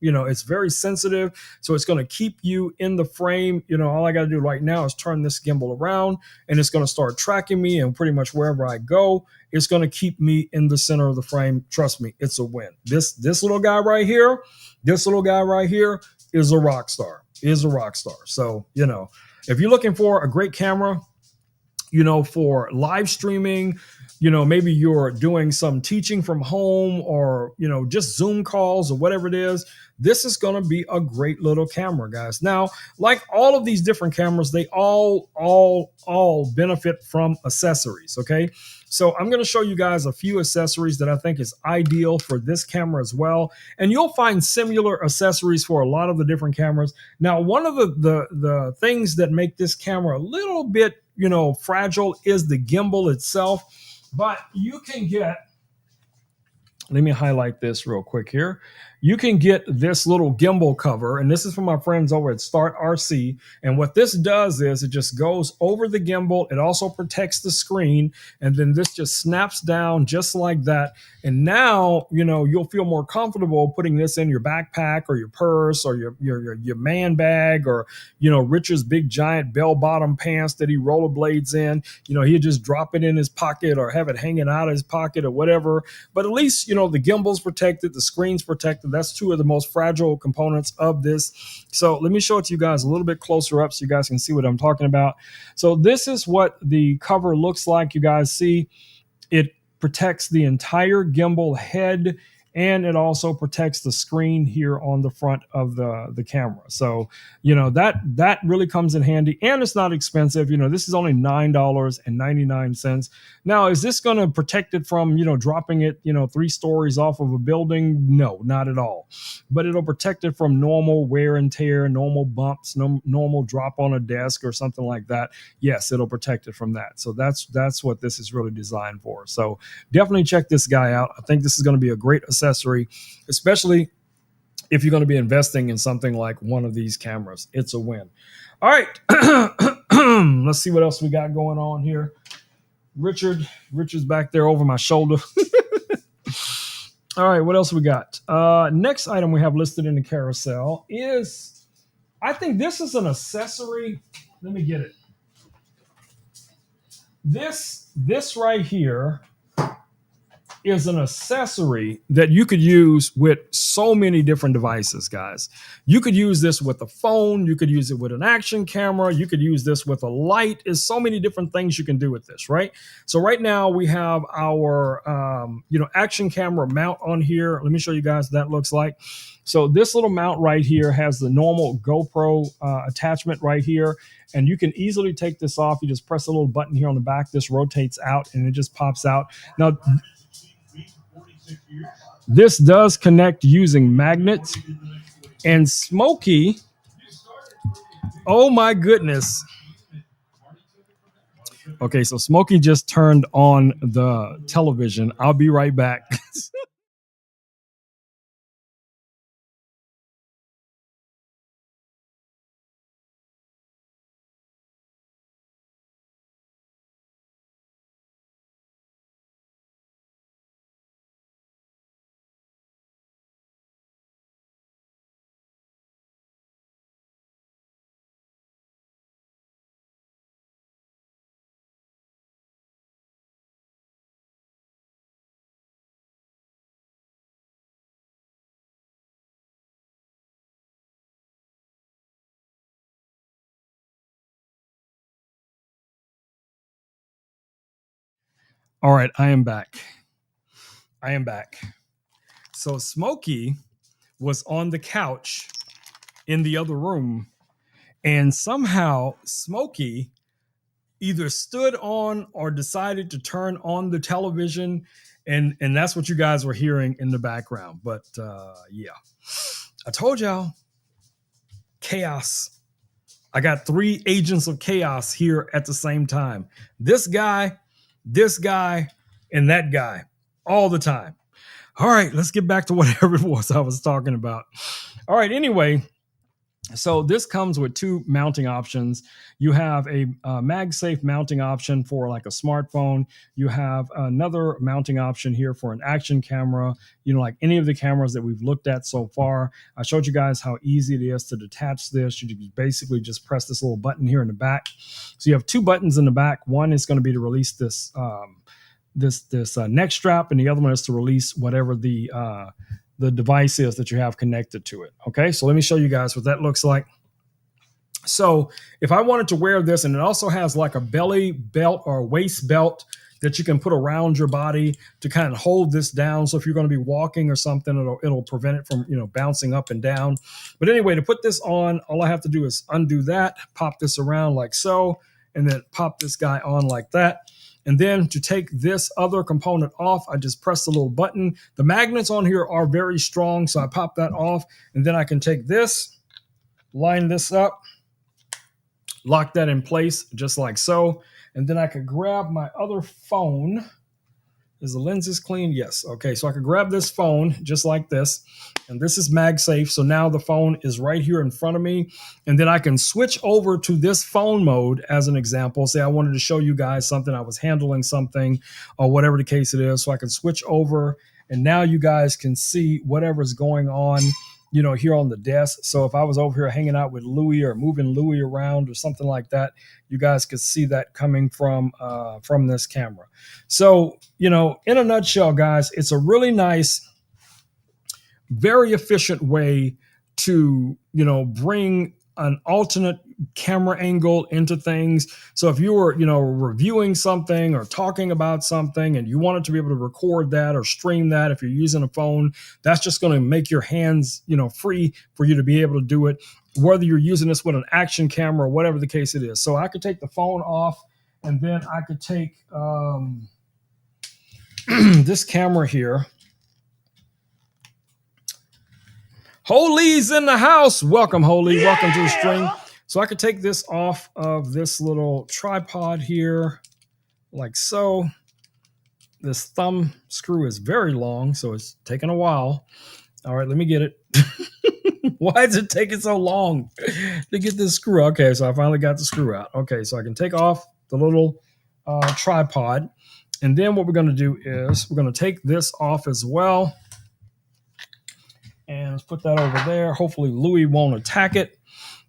it's very sensitive, so it's going to keep you in the frame. All I got to do right now is turn this gimbal around, and it's going to start tracking me, and pretty much wherever I go, it's going to keep me in the center of the frame. Trust me, it's a win. This little guy right here is a rock star. So, if you're looking for a great camera, for live streaming. Maybe you're doing some teaching from home, or just Zoom calls or whatever it is. This is going to be a great little camera, guys. Now, like all of these different cameras, they all benefit from accessories. Okay, so I'm going to show you guys a few accessories that I think is ideal for this camera as well, and you'll find similar accessories for a lot of the different cameras. Now, one of the things that make this camera a little bit fragile is the gimbal itself, but you can get, let me highlight this real quick here. You can get this little gimbal cover, and this is from my friends over at Start RC. And what this does is it just goes over the gimbal. It also protects the screen, and then this just snaps down just like that. And now, you'll feel more comfortable putting this in your backpack or your purse or your man bag, or, Richard's big giant bell bottom pants that he rollerblades in. He'd just drop it in his pocket or have it hanging out of his pocket or whatever. But at least, the gimbal's protected, the screen's protected. That's two of the most fragile components of this. So let me show it to you guys a little bit closer up so you guys can see what I'm talking about. So this is what the cover looks like. You guys see it protects the entire gimbal head, and it also protects the screen here on the front of the camera. So, that really comes in handy, and it's not expensive. This is only $9.99. Now, is this going to protect it from, dropping it, 3 stories off of a building? No, not at all. But it'll protect it from normal wear and tear, normal bumps, normal drop on a desk or something like that. Yes, it'll protect it from that. So that's what this is really designed for. So definitely check this guy out. I think this is going to be a great accessory, especially if you're going to be investing in something like one of these cameras. It's a win. All right. Let's see what else we got going on here. Richard's back there over my shoulder. All right, what else we got? Next item we have listed in the carousel is, I think this is an accessory. Let me get it. This right here is an accessory that you could use with so many different devices, guys. You could use this with a phone. You could use it with an action camera. You could use this with a light. There's so many different things you can do with this, right? So right now we have our, action camera mount on here. Let me show you guys what that looks like. So this little mount right here has the normal GoPro attachment right here. And you can easily take this off. You just press a little button here on the back. This rotates out and it just pops out. Now, this does connect using magnets. And Smokey, oh my goodness. Okay, so Smokey just turned on the television. I'll be right back. All right, I am back. So Smokey was on the couch in the other room, and somehow Smokey either stood on or decided to turn on the television, and that's what you guys were hearing in the background. But yeah, I told y'all, chaos. I got 3 agents of chaos here at the same time. This guy, and that guy all the time. All right, let's get back to whatever it was I was talking about. All right, anyway, so this comes with 2 mounting options. You have a MagSafe mounting option for like a smartphone. You have another mounting option here for an action camera, like any of the cameras that we've looked at so far. I showed you guys how easy it is to detach this. You basically just press this little button here in the back. So you have 2 buttons in the back. One is going to be to release this neck strap, and the other one is to release whatever the device is that you have connected to it. Okay, so let me show you guys what that looks like. So if I wanted to wear this, and it also has like a belly belt or a waist belt that you can put around your body to kind of hold this down. So if you're going to be walking or something, it'll prevent it from, bouncing up and down. But anyway, to put this on, all I have to do is undo that, pop this around like so, and then pop this guy on like that. And then to take this other component off, I just press the little button. The magnets on here are very strong, so I pop that off, and then I can take this, line this up, lock that in place just like so. And then I could grab my other phone. Is the lenses clean? Yes. Okay, so I could grab this phone just like this. And this is MagSafe. So now the phone is right here in front of me. And then I can switch over to this phone mode as an example. Say I wanted to show you guys something, I was handling something or whatever the case it is. So I can switch over and now you guys can see whatever's going on, here on the desk. So if I was over here hanging out with Louie or moving Louie around or something like that, you guys could see that coming from this camera. So, in a nutshell, guys, it's a really nice, very efficient way to, bring an alternate camera angle into things. So if you were, reviewing something or talking about something and you wanted to be able to record that or stream that, if you're using a phone, that's just going to make your hands, free for you to be able to do it, whether you're using this with an action camera or whatever the case it is. So I could take the phone off and then I could take this camera here. Holy's in the house. Welcome, Holy. Yeah. Welcome to the stream. So I could take this off of this little tripod here, like so. This thumb screw is very long, so it's taking a while. All right, let me get it. Why is it taking so long to get this screw? Okay, so I finally got the screw out. Okay, so I can take off the little tripod. And then what we're going to do is we're going to take this off as well. And let's put that over there. Hopefully Louie won't attack it.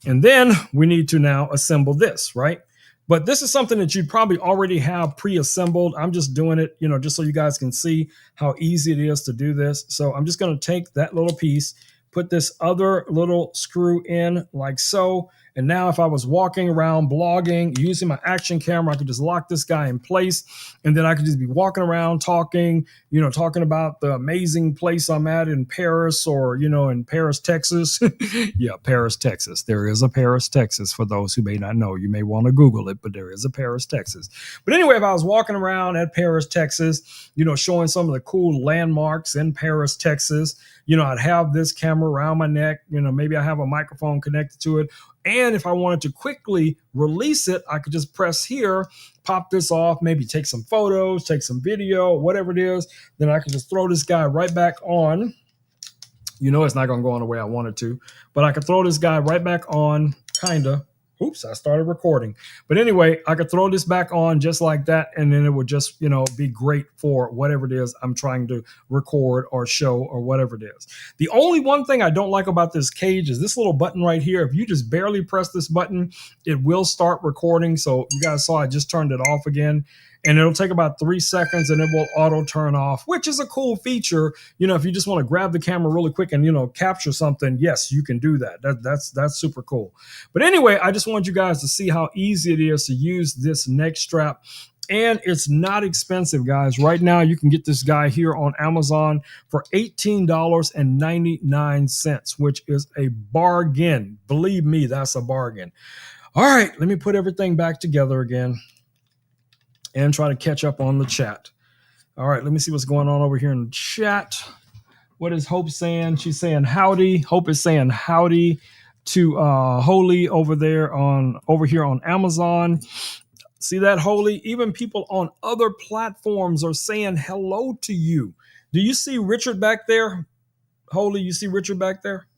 And then we need to now assemble this, right? But this is something that you probably already have pre-assembled. I'm just doing it, just so you guys can see how easy it is to do this. So I'm just going to take that little piece, put this other little screw in like so. And now if I was walking around blogging, using my action camera, I could just lock this guy in place. And then I could just be walking around talking, talking about the amazing place I'm at in Paris or, in Paris, Texas. Yeah, Paris, Texas. There is a Paris, Texas. For those who may not know, you may want to Google it, but there is a Paris, Texas. But anyway, if I was walking around at Paris, Texas, showing some of the cool landmarks in Paris, Texas, I'd have this camera around my neck, maybe I have a microphone connected to it. And if I wanted to quickly release it, I could just press here, pop this off, maybe take some photos, take some video, whatever it is. Then I can just throw this guy right back on. It's not going to go on the way I want it to, but I could throw this guy right back on, kind of. Oops, I started recording. But anyway, I could throw this back on just like that, and then it would just, be great for whatever it is I'm trying to record or show or whatever it is. The only one thing I don't like about this cage is this little button right here. If you just barely press this button, it will start recording. So you guys saw I just turned it off again. And it'll take about 3 seconds and it will auto turn off, which is a cool feature. If you just want to grab the camera really quick and, capture something, yes, you can do that. That's super cool. But anyway, I just want you guys to see how easy it is to use this neck strap. And it's not expensive, guys. Right now, you can get this guy here on Amazon for $18.99, which is a bargain. Believe me, that's a bargain. All right, let me put everything back together again and try to catch up on the chat. All right, let me see what's going on over here in the chat. What is Hope saying? She's saying howdy. Hope is saying howdy to Holy over here on Amazon. See that, Holy? Even people on other platforms are saying hello to you. Do you see Richard back there? Holy, you see Richard back there?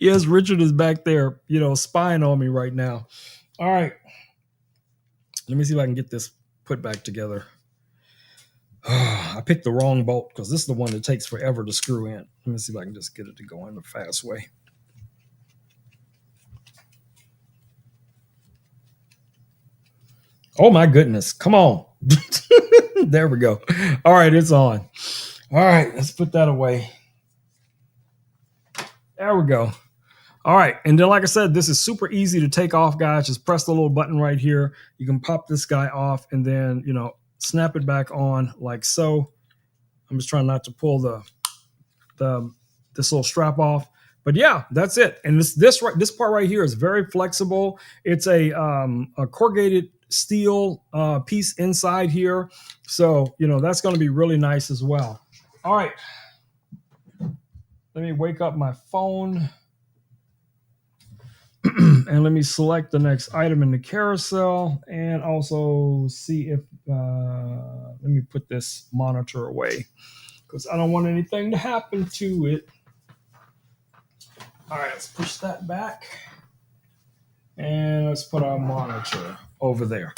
Yes, Richard is back there, spying on me right now. All right. Let me see if I can get this put back together. I picked the wrong bolt because this is the one that takes forever to screw in. Let me see if I can just get it to go in the fast way. Oh my goodness. Come on. There we go. All right, it's on. All right, let's put that away. There we go. All right. And then, like I said, this is super easy to take off, guys. Just press the little button right here. You can pop this guy off and then, snap it back on like so. I'm just trying not to pull this little strap off. But yeah, that's it. And this part right here is very flexible. It's a corrugated steel piece inside here. So, that's going to be really nice as well. All right. Let me wake up my phone. And let me select the next item in the carousel and also see if, let me put this monitor away because I don't want anything to happen to it. All right, let's push that back and let's put our monitor over there.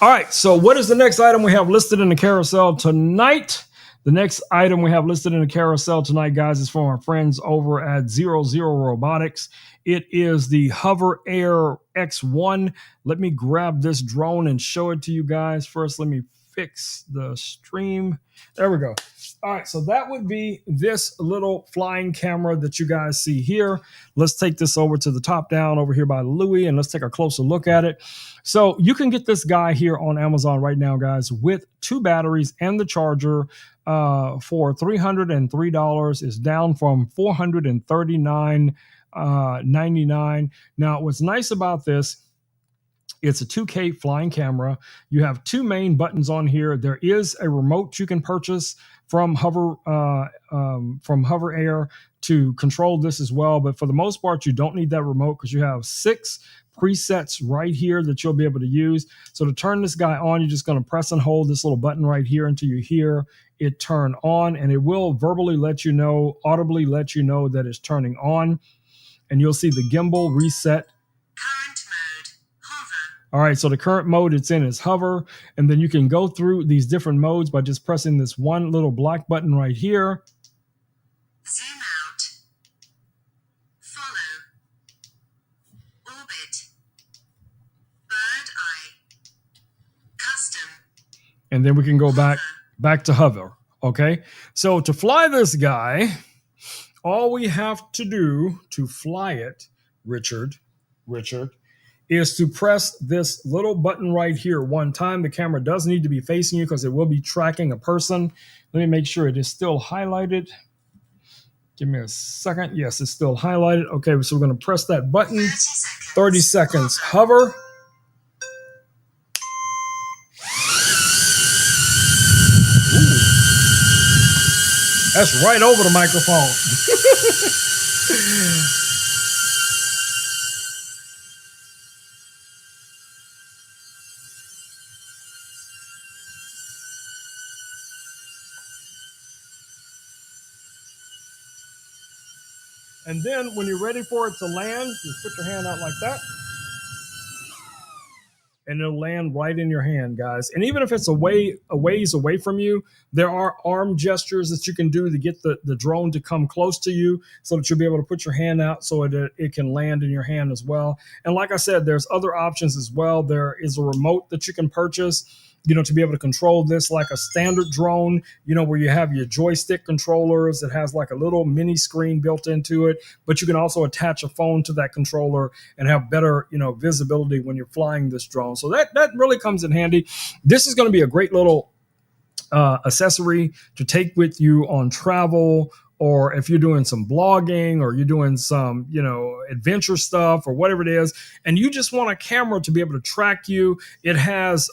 All right, so what is the next item we have listed in the carousel tonight? The next item we have listed in the carousel tonight, guys, is from our friends over at 00 Robotics. It is the Hover Air X1. Let me grab this drone and show it to you guys. First, let me fix the stream. There we go. All right, so that would be this little flying camera that you guys see here. Let's take this over to the top down over here by Louis, and let's take a closer look at it. So you can get this guy here on Amazon right now, guys, with 2 batteries and the charger for $303. Is down from $439.99. Now, what's nice about this, it's a 2K flying camera. You have 2 main buttons on here. There is a remote you can purchase from Hover Air to control this as well. But for the most part, you don't need that remote because you have 6 presets right here that you'll be able to use. So to turn this guy on, you're just going to press and hold this little button right here until you hear it turn on, and it will verbally let you know, audibly let you know that it's turning on. And you'll see the gimbal reset. Current mode, hover. All right, so the current mode it's in is hover, and then you can go through these different modes by just pressing this one little black button right here. Zoom out. Follow. Orbit. Bird eye. Custom. And then we can go back to hover. Okay, so to fly this guy, all we have to do to fly it, Richard, is to press this little button right here one time. The camera does need to be facing you because it will be tracking a person. Let me make sure it is still highlighted. Give me a second. Yes, it's still highlighted. Okay, so we're going to press that button. 30 seconds. Hover. Ooh. That's right over the microphone. And then when you're ready for it to land, just put your hand out like that. And it'll land right in your hand, guys. And even if it's a ways away from you, there are arm gestures that you can do to get the drone to come close to you so that you'll be able to put your hand out so it can land in your hand as well. And like I said, there's other options as well. There is a remote that you can purchase, to be able to control this like a standard drone, where you have your joystick controllers. It has like a little mini screen built into it, but you can also attach a phone to that controller and have better, visibility when you're flying this drone. So that really comes in handy. This is going to be a great little accessory to take with you on travel, or if you're doing some blogging or you're doing some, adventure stuff or whatever it is, and you just want a camera to be able to track you. It has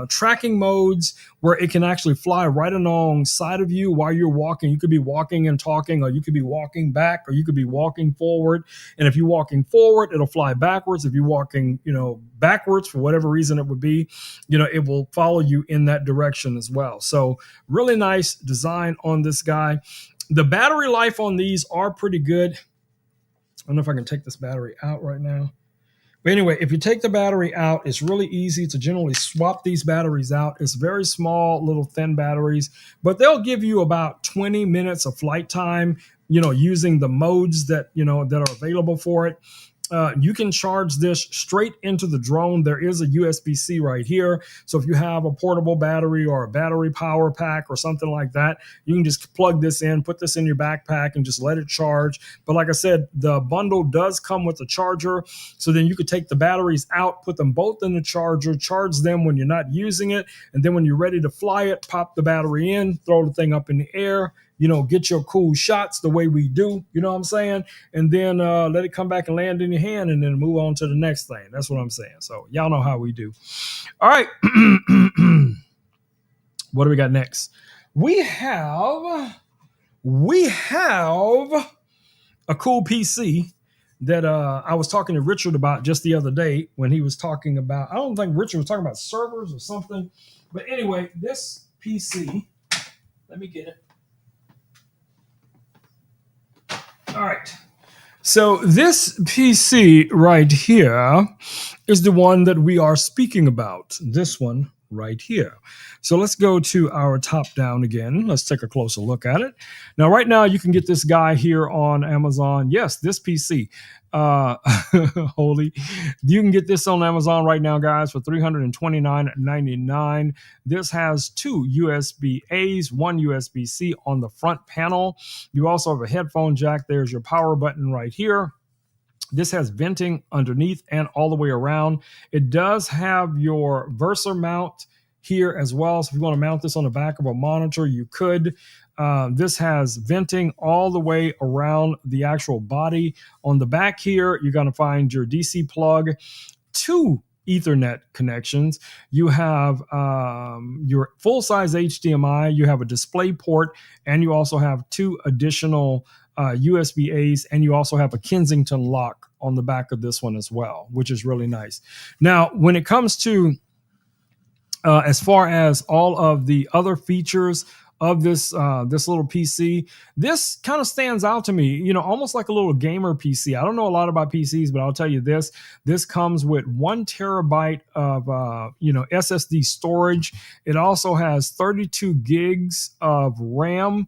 tracking modes where it can actually fly right alongside of you while you're walking. You could be walking and talking, or you could be walking back, or you could be walking forward. And if you're walking forward, it'll fly backwards. If you're walking, backwards for whatever reason it would be, it will follow you in that direction as well. So really nice design on this guy. The battery life on these are pretty good. I don't know if I can take this battery out right now. But anyway, if you take the battery out, it's really easy to generally swap these batteries out. It's very small, little thin batteries, but they'll give you about 20 minutes of flight time, using the modes that, that are available for it. You can charge this straight into the drone. There is a USB-C right here. So if you have a portable battery or a battery power pack or something like that, you can just plug this in, put this in your backpack and just let it charge. But like I said, the bundle does come with a charger. So then you could take the batteries out, put them both in the charger, charge them when you're not using it. And then when you're ready to fly it, pop the battery in, throw the thing up in the air, get your cool shots the way we do, you know what I'm saying? And then let it come back and land in your hand and then move on to the next thing. That's what I'm saying. So y'all know how we do. All right. What do we got next? We have a cool PC that I was talking to Richard about just the other day when he was talking about, I don't think Richard was talking about servers or something. But anyway, this PC, let me get it. All right. So this PC right here is the one that we are speaking about. This one right here. So let's go to our top down again. Let's take a closer look at it. Now, right now, you can get this guy here on Amazon. Yes, this PC. Holy. You can get this on Amazon right now, guys, for $329.99. This has two USB-A's, one USB-C on the front panel. You also have a headphone jack. There's your power button right here. This has venting underneath and all the way around. It does have your Versa mount here as well. So if you want to mount this on the back of a monitor, you could. This has venting all the way around the actual body. On the back here, you're going to find your DC plug, two Ethernet connections. You have your full-size HDMI. You have a display port, and you also have two additional USB-A's, and you also have a Kensington lock on the back of this one as well, which is really nice. Now, when it comes to as far as all of the other features of this little PC, this kind of stands out to me, almost like a little gamer PC. I don't know a lot about PCs, but I'll tell you this. This comes with 1 terabyte of SSD storage. It also has 32 gigs of RAM.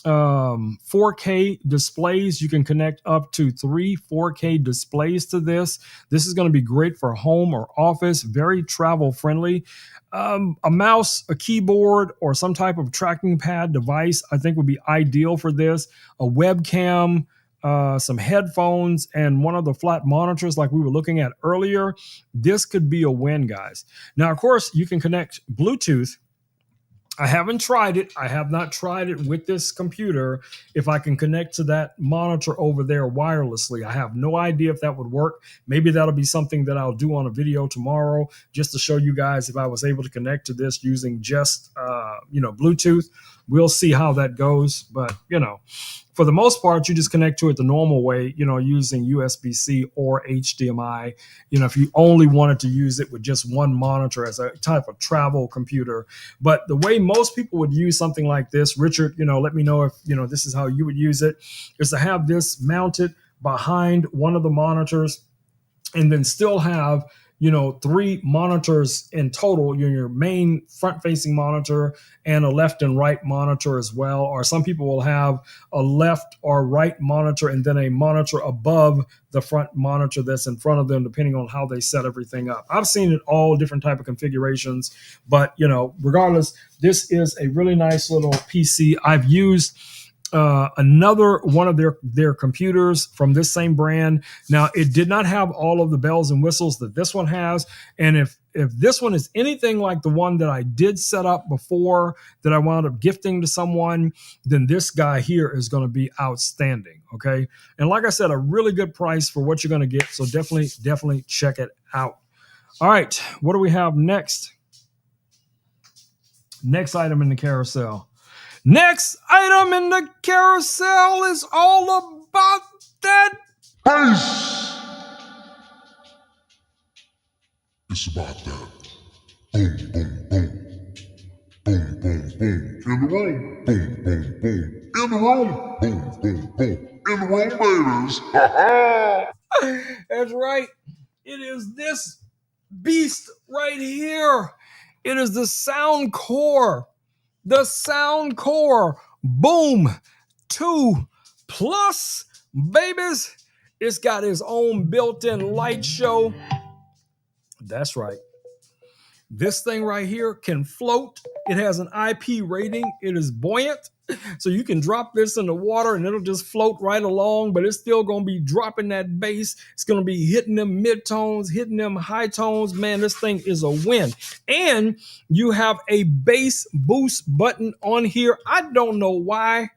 4K displays. You can connect up to 3 4K displays to this. This is going to be great for home or office, very travel friendly. A mouse, a keyboard, or some type of tracking pad device, I think would be ideal for this. A webcam, some headphones, and one of the flat monitors like we were looking at earlier. This could be a win, guys. Now, of course, you can connect Bluetooth. I haven't tried it. I have not tried it with this computer. If I can connect to that monitor over there wirelessly, I have no idea if that would work. Maybe that'll be something that I'll do on a video tomorrow, just to show you guys if I was able to connect to this using just, Bluetooth. We'll see how that goes. But, for the most part, you just connect to it the normal way, using USB-C or HDMI. If you only wanted to use it with just one monitor as a type of travel computer. But the way most people would use something like this, Richard, let me know if, this is how you would use it, is to have this mounted behind one of the monitors and then still have 3 monitors in total, your main front-facing monitor and a left and right monitor as well. Or some people will have a left or right monitor and then a monitor above the front monitor that's in front of them, depending on how they set everything up. I've seen it all different type of configurations, but regardless, this is a really nice little PC. I've used another one of their computers from this same brand. Now, it did not have all of the bells and whistles that this one has. And if this one is anything like the one that I did set up before that I wound up gifting to someone, then this guy here is going to be outstanding. Okay. And like I said, a really good price for what you're going to get. So definitely check it out. All right. What do we have next? Next item in the carousel. Next item in the carousel is all about that bass. It's about that. Boom, boom, boom. Boom, boom, boom. In the room. Boom, boom, boom. In the room. Boom, boom, boom. In the room, babies. That's right. It is this beast right here. It is the Sound Core. The Sound Core Boom 2 Plus, babies. It's got its own built-in light show. That's right. This thing right here can float. It has an IP rating. It is buoyant. So you can drop this in the water and it'll just float right along, but it's still going to be dropping that bass. It's going to be hitting them mid-tones, hitting them high tones. Man, this thing is a win. And you have a bass boost button on here. I don't know why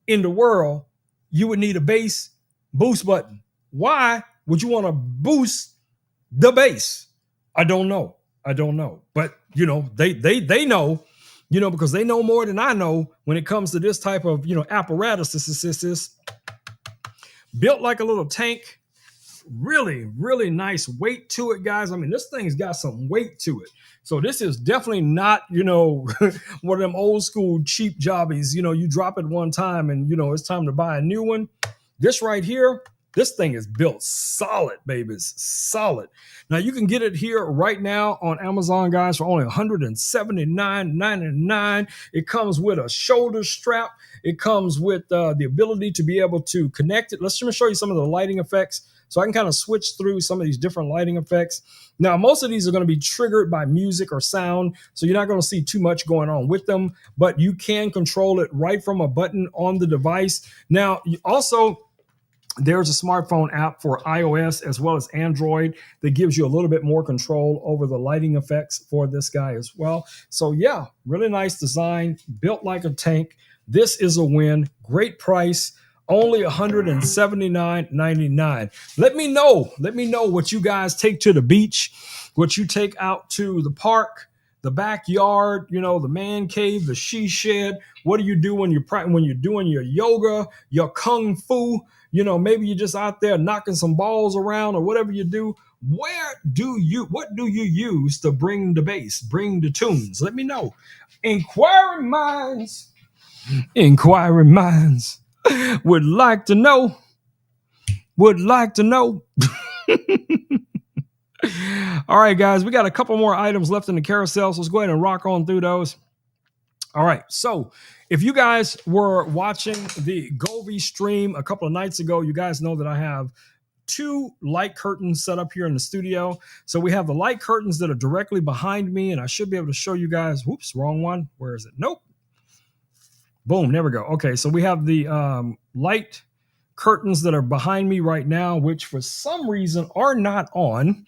in the world you would need a bass boost button. Why would you want to boost the bass? I don't know. But they know, because they know more than I know when it comes to this type of apparatus. This is built like a little tank. Really, really nice weight to it, guys. I mean, this thing's got some weight to it. So this is definitely not, one of them old school cheap jobbies. You drop it one time and it's time to buy a new one. This right here, this thing is built solid, babies, solid. Now you can get it here right now on Amazon, guys, for only $179.99. It comes with a shoulder strap. It comes with the ability to be able to connect it. Let's just show you some of the lighting effects. So I can kind of switch through some of these different lighting effects. Now, most of these are going to be triggered by music or sound, so you're not going to see too much going on with them, but you can control it right from a button on the device. Now, there's a smartphone app for iOS as well as Android that gives you a little bit more control over the lighting effects for this guy as well. So yeah, really nice design, built like a tank. This is a win. Great price. Only $179.99. Let me know what you guys take to the beach, what you take out to the park, the backyard, the man cave, the she shed. What do you do when you're doing your yoga, your kung fu? Maybe you're just out there knocking some balls around or whatever you do. What do you use to bring the bass, bring the tunes? Let me know. Inquiring minds would like to know. All right, guys, we got a couple more items left in the carousel, so let's go ahead and rock on through those. All right, so if you guys were watching the Govee stream a couple of nights ago, you guys know that I have 2 light curtains set up here in the studio. So we have the light curtains that are directly behind me, and I should be able to show you guys. Whoops, wrong one. Where is it? Nope. Boom, there we go. Okay, so we have the light curtains that are behind me right now, which for some reason are not on.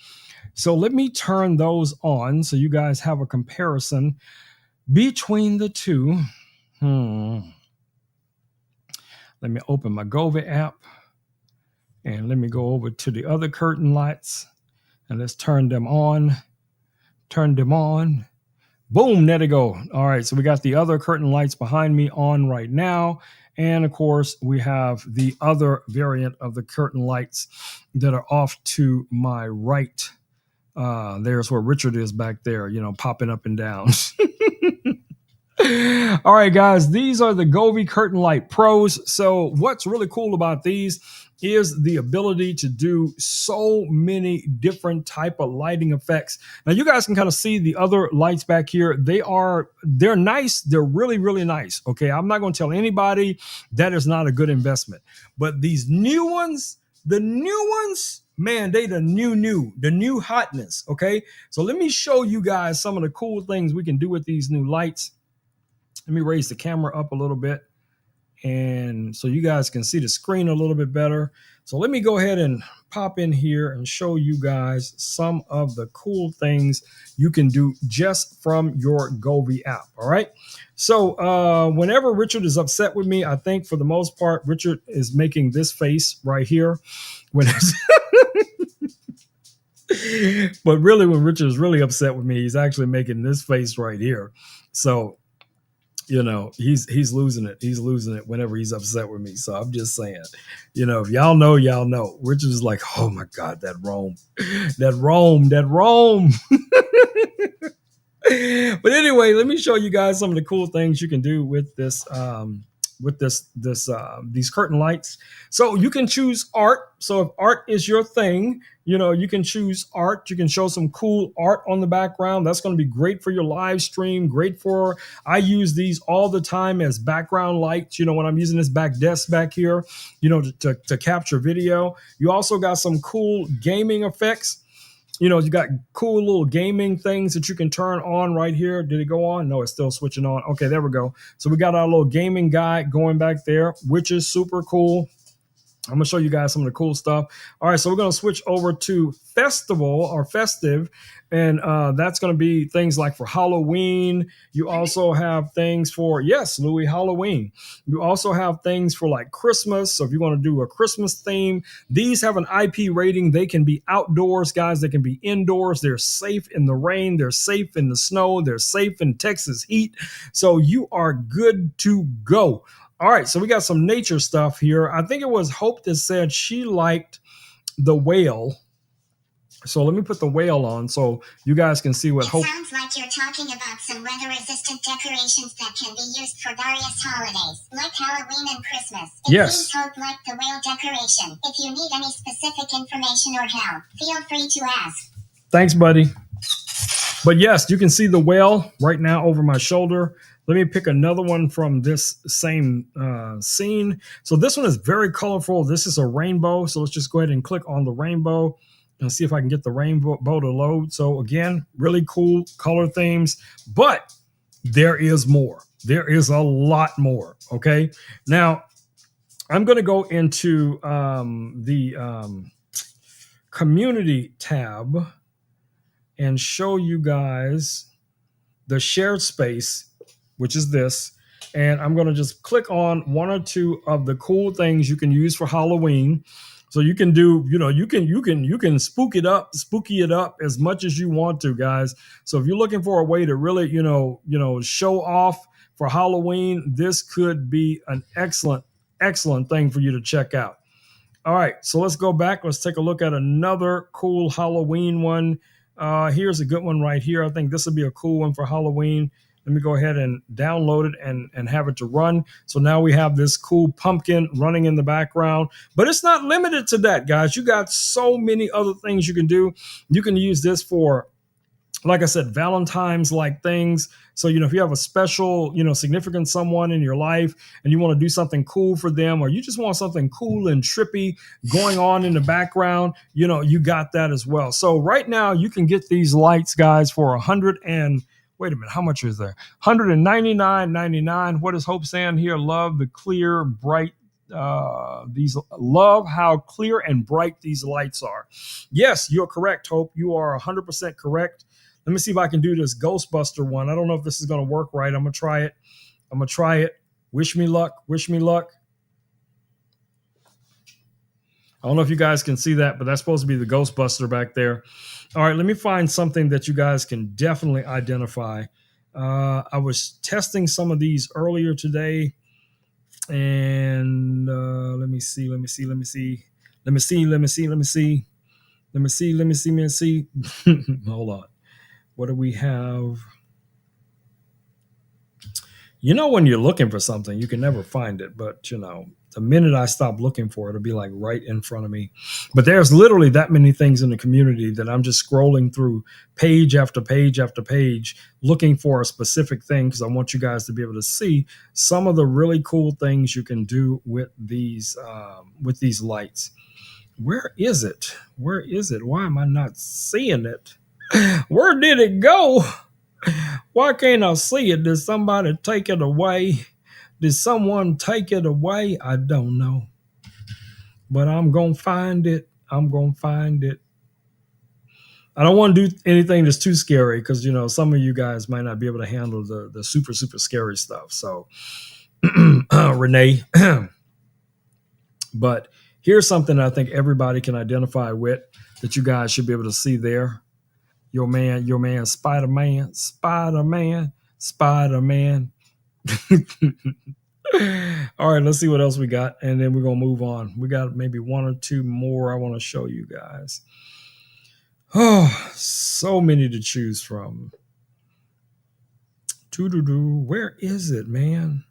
So let me turn those on so you guys have a comparison between the two. Let me open my Govee app and let me go over to the other curtain lights and let's turn them on. Boom, there they go. All right, so we got the other curtain lights behind me on right now. And of course, we have the other variant of the curtain lights that are off to my right. There's where Richard is back there, popping up and down. All right, guys, these are the Govee Curtain Light Pros. So what's really cool about these is the ability to do so many different type of lighting effects. Now you guys can kind of see the other lights back here. They're nice. They're really, really nice. Okay. I'm not going to tell anybody that is not a good investment, but these new ones, man, they the new hotness. Okay. So let me show you guys some of the cool things we can do with these new lights. Let me raise the camera up a little bit and so you guys can see the screen a little bit better. So let me go ahead and pop in here and show you guys some of the cool things you can do just from your Govee app. All right. So whenever Richard is upset with me, I think for the most part, Richard is making this face right here. But really, when Richard is really upset with me, he's actually making this face right here. So he's losing it. He's losing it whenever he's upset with me. So I'm just saying, if y'all know, y'all know. Richard is like, oh my God, that Rome. But anyway, let me show you guys some of the cool things you can do with this these curtain lights. So you can choose art. So if art is your thing, you can choose art. You can show some cool art on the background. That's going to be great for your live stream. Great for, I use these all the time as background lights. When I'm using this back desk back here, to capture video. You also got some cool gaming effects. You got cool little gaming things that you can turn on right here. Did it go on? No, it's still switching on. Okay, there we go. So we got our little gaming guy going back there, which is super cool. I'm going to show you guys some of the cool stuff. All right, so we're going to switch over to festival or festive, and that's going to be things like for Halloween. You also have things for, yes, Louis, Halloween. You also have things for like Christmas. So if you want to do a Christmas theme, these have an IP rating. They can be outdoors, guys. They can be indoors. They're safe in the rain. They're safe in the snow. They're safe in Texas heat. So you are good to go. All right, so we got some nature stuff here. I think it was Hope that said she liked the whale. So let me put the whale on so you guys can see what Hope. It sounds like you're talking about some weather-resistant decorations that can be used for various holidays, like Halloween and Christmas. Yes. Seems Hope liked the whale decoration. If you need any specific information or help, feel free to ask. Thanks, buddy. But yes, you can see the whale right now over my shoulder. Let me pick another one from this same scene. So this one is very colorful. This is a rainbow. So let's just go ahead and click on the rainbow and see if I can get the rainbow to load. So again, really cool color themes, but there is more. There is a lot more. Okay. Now I'm going to go into the community tab and show you guys the shared space, which is this. And I'm going to just click on one or two of the cool things you can use for Halloween. So you can do, you can spooky it up as much as you want to, guys. So if you're looking for a way to really, show off for Halloween, this could be an excellent thing for you to check out. All right, so let's go back. Let's take a look at another cool Halloween one. Here's a good one right here. I think this will be a cool one for Halloween. Let me go ahead and download it and have it to run. So now we have this cool pumpkin running in the background. But it's not limited to that, guys. You got so many other things you can do. You can use this for, like I said, Valentine's like things. So, if you have a special, significant someone in your life and you want to do something cool for them, or you just want something cool and trippy going on in the background, you got that as well. So right now you can get these lights, guys, for wait a minute, how much is there? $199.99. What is Hope saying here? Love the clear, bright, love how clear and bright these lights are. Yes, you're correct, Hope. You are 100% correct. Let me see if I can do this Ghostbuster one. I don't know if this is going to work right. I'm going to try it. Wish me luck. I don't know if you guys can see that, but that's supposed to be the Ghostbuster back there. All right, let me find something that you guys can definitely identify. I was testing some of these earlier today, and let me see. Hold on. What do we have? When you're looking for something, you can never find it. But, the minute I stop looking for it, it'll be like right in front of me. But there's literally that many things in the community that I'm just scrolling through page after page after page, looking for a specific thing because I want you guys to be able to see some of the really cool things you can do with these lights. Where is it? Why am I not seeing it? Where did it go? Why can't I see it? Did somebody take it away? Did someone take it away? I don't know. But I'm going to find it. I don't want to do anything that's too scary because, some of you guys might not be able to handle the super, super scary stuff. So, Renee. But here's something I think everybody can identify with that you guys should be able to see there. Your man, Spider-Man. All right, let's see what else we got, and then we're gonna move on. We got maybe one or two more I want to show you guys. Oh, so many to choose from. Where is it, man?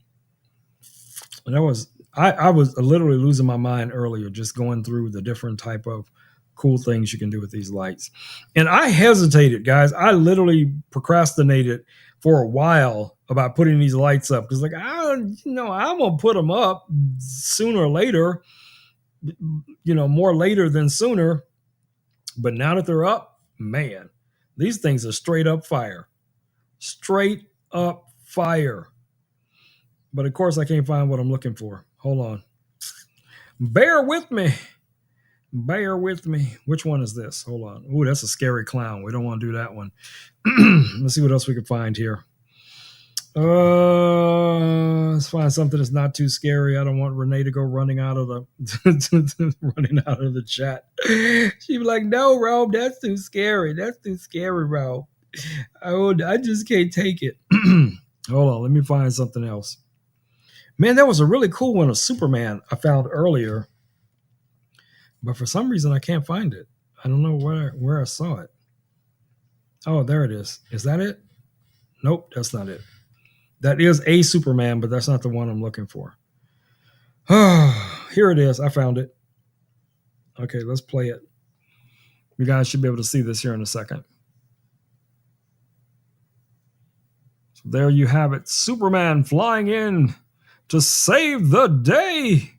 And that was I was literally losing my mind earlier, just going through the different type of cool things you can do with these lights. And I hesitated, guys. I literally procrastinated for a while about putting these lights up because, like, I'm gonna put them up sooner or later. More later than sooner. But now that they're up, man, these things are straight up fire. Straight up fire. But of course, I can't find what I'm looking for. Hold on. Bear with me. Bear with me. Which one is this? Hold on. Ooh, that's a scary clown. We don't want to do that one. Let's see what else we can find here. Let's find something that's not too scary. I don't want Renee to go running out of the chat. She'd be like, "No, Rob, that's too scary. That's too scary, Rob. I just can't take it." Hold on, let me find something else. Man, that was a really cool one of Superman I found earlier, but for some reason I can't find it. I don't know where I saw it. Oh, there it is. Is that it? Nope, that's not it. That is a Superman, but that's not the one I'm looking for. Here it is. I found it. Okay, let's play it. You guys should be able to see this here in a second. So there you have it. Superman flying in to save the day.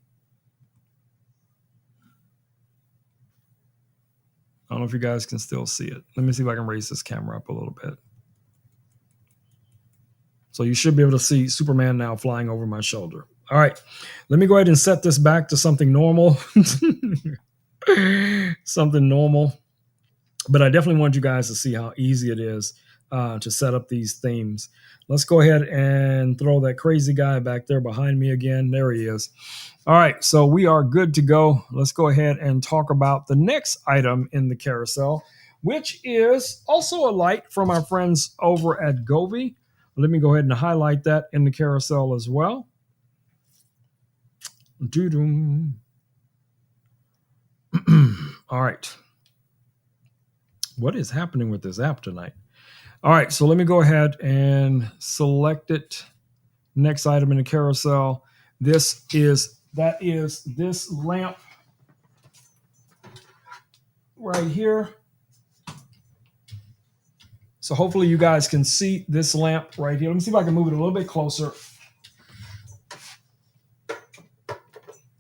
I don't know if you guys can still see it. Let me see if I can raise this camera up a little bit. So you should be able to see Superman now flying over my shoulder. All right, let me go ahead and set this back to something normal. Something normal. But I definitely want you guys to see how easy it is to set up these themes. Let's go ahead and throw that crazy guy back there behind me again. There he is. All right, so we are good to go. Let's go ahead and talk about the next item in the carousel, which is also a light from our friends over at Govee. Let me go ahead and highlight that in the carousel as well. All right. What is happening with this app tonight? All right, so let me go ahead and select it. Next item in the carousel. That is this lamp right here. So hopefully you guys can see this lamp right here. Let me see if I can move it a little bit closer.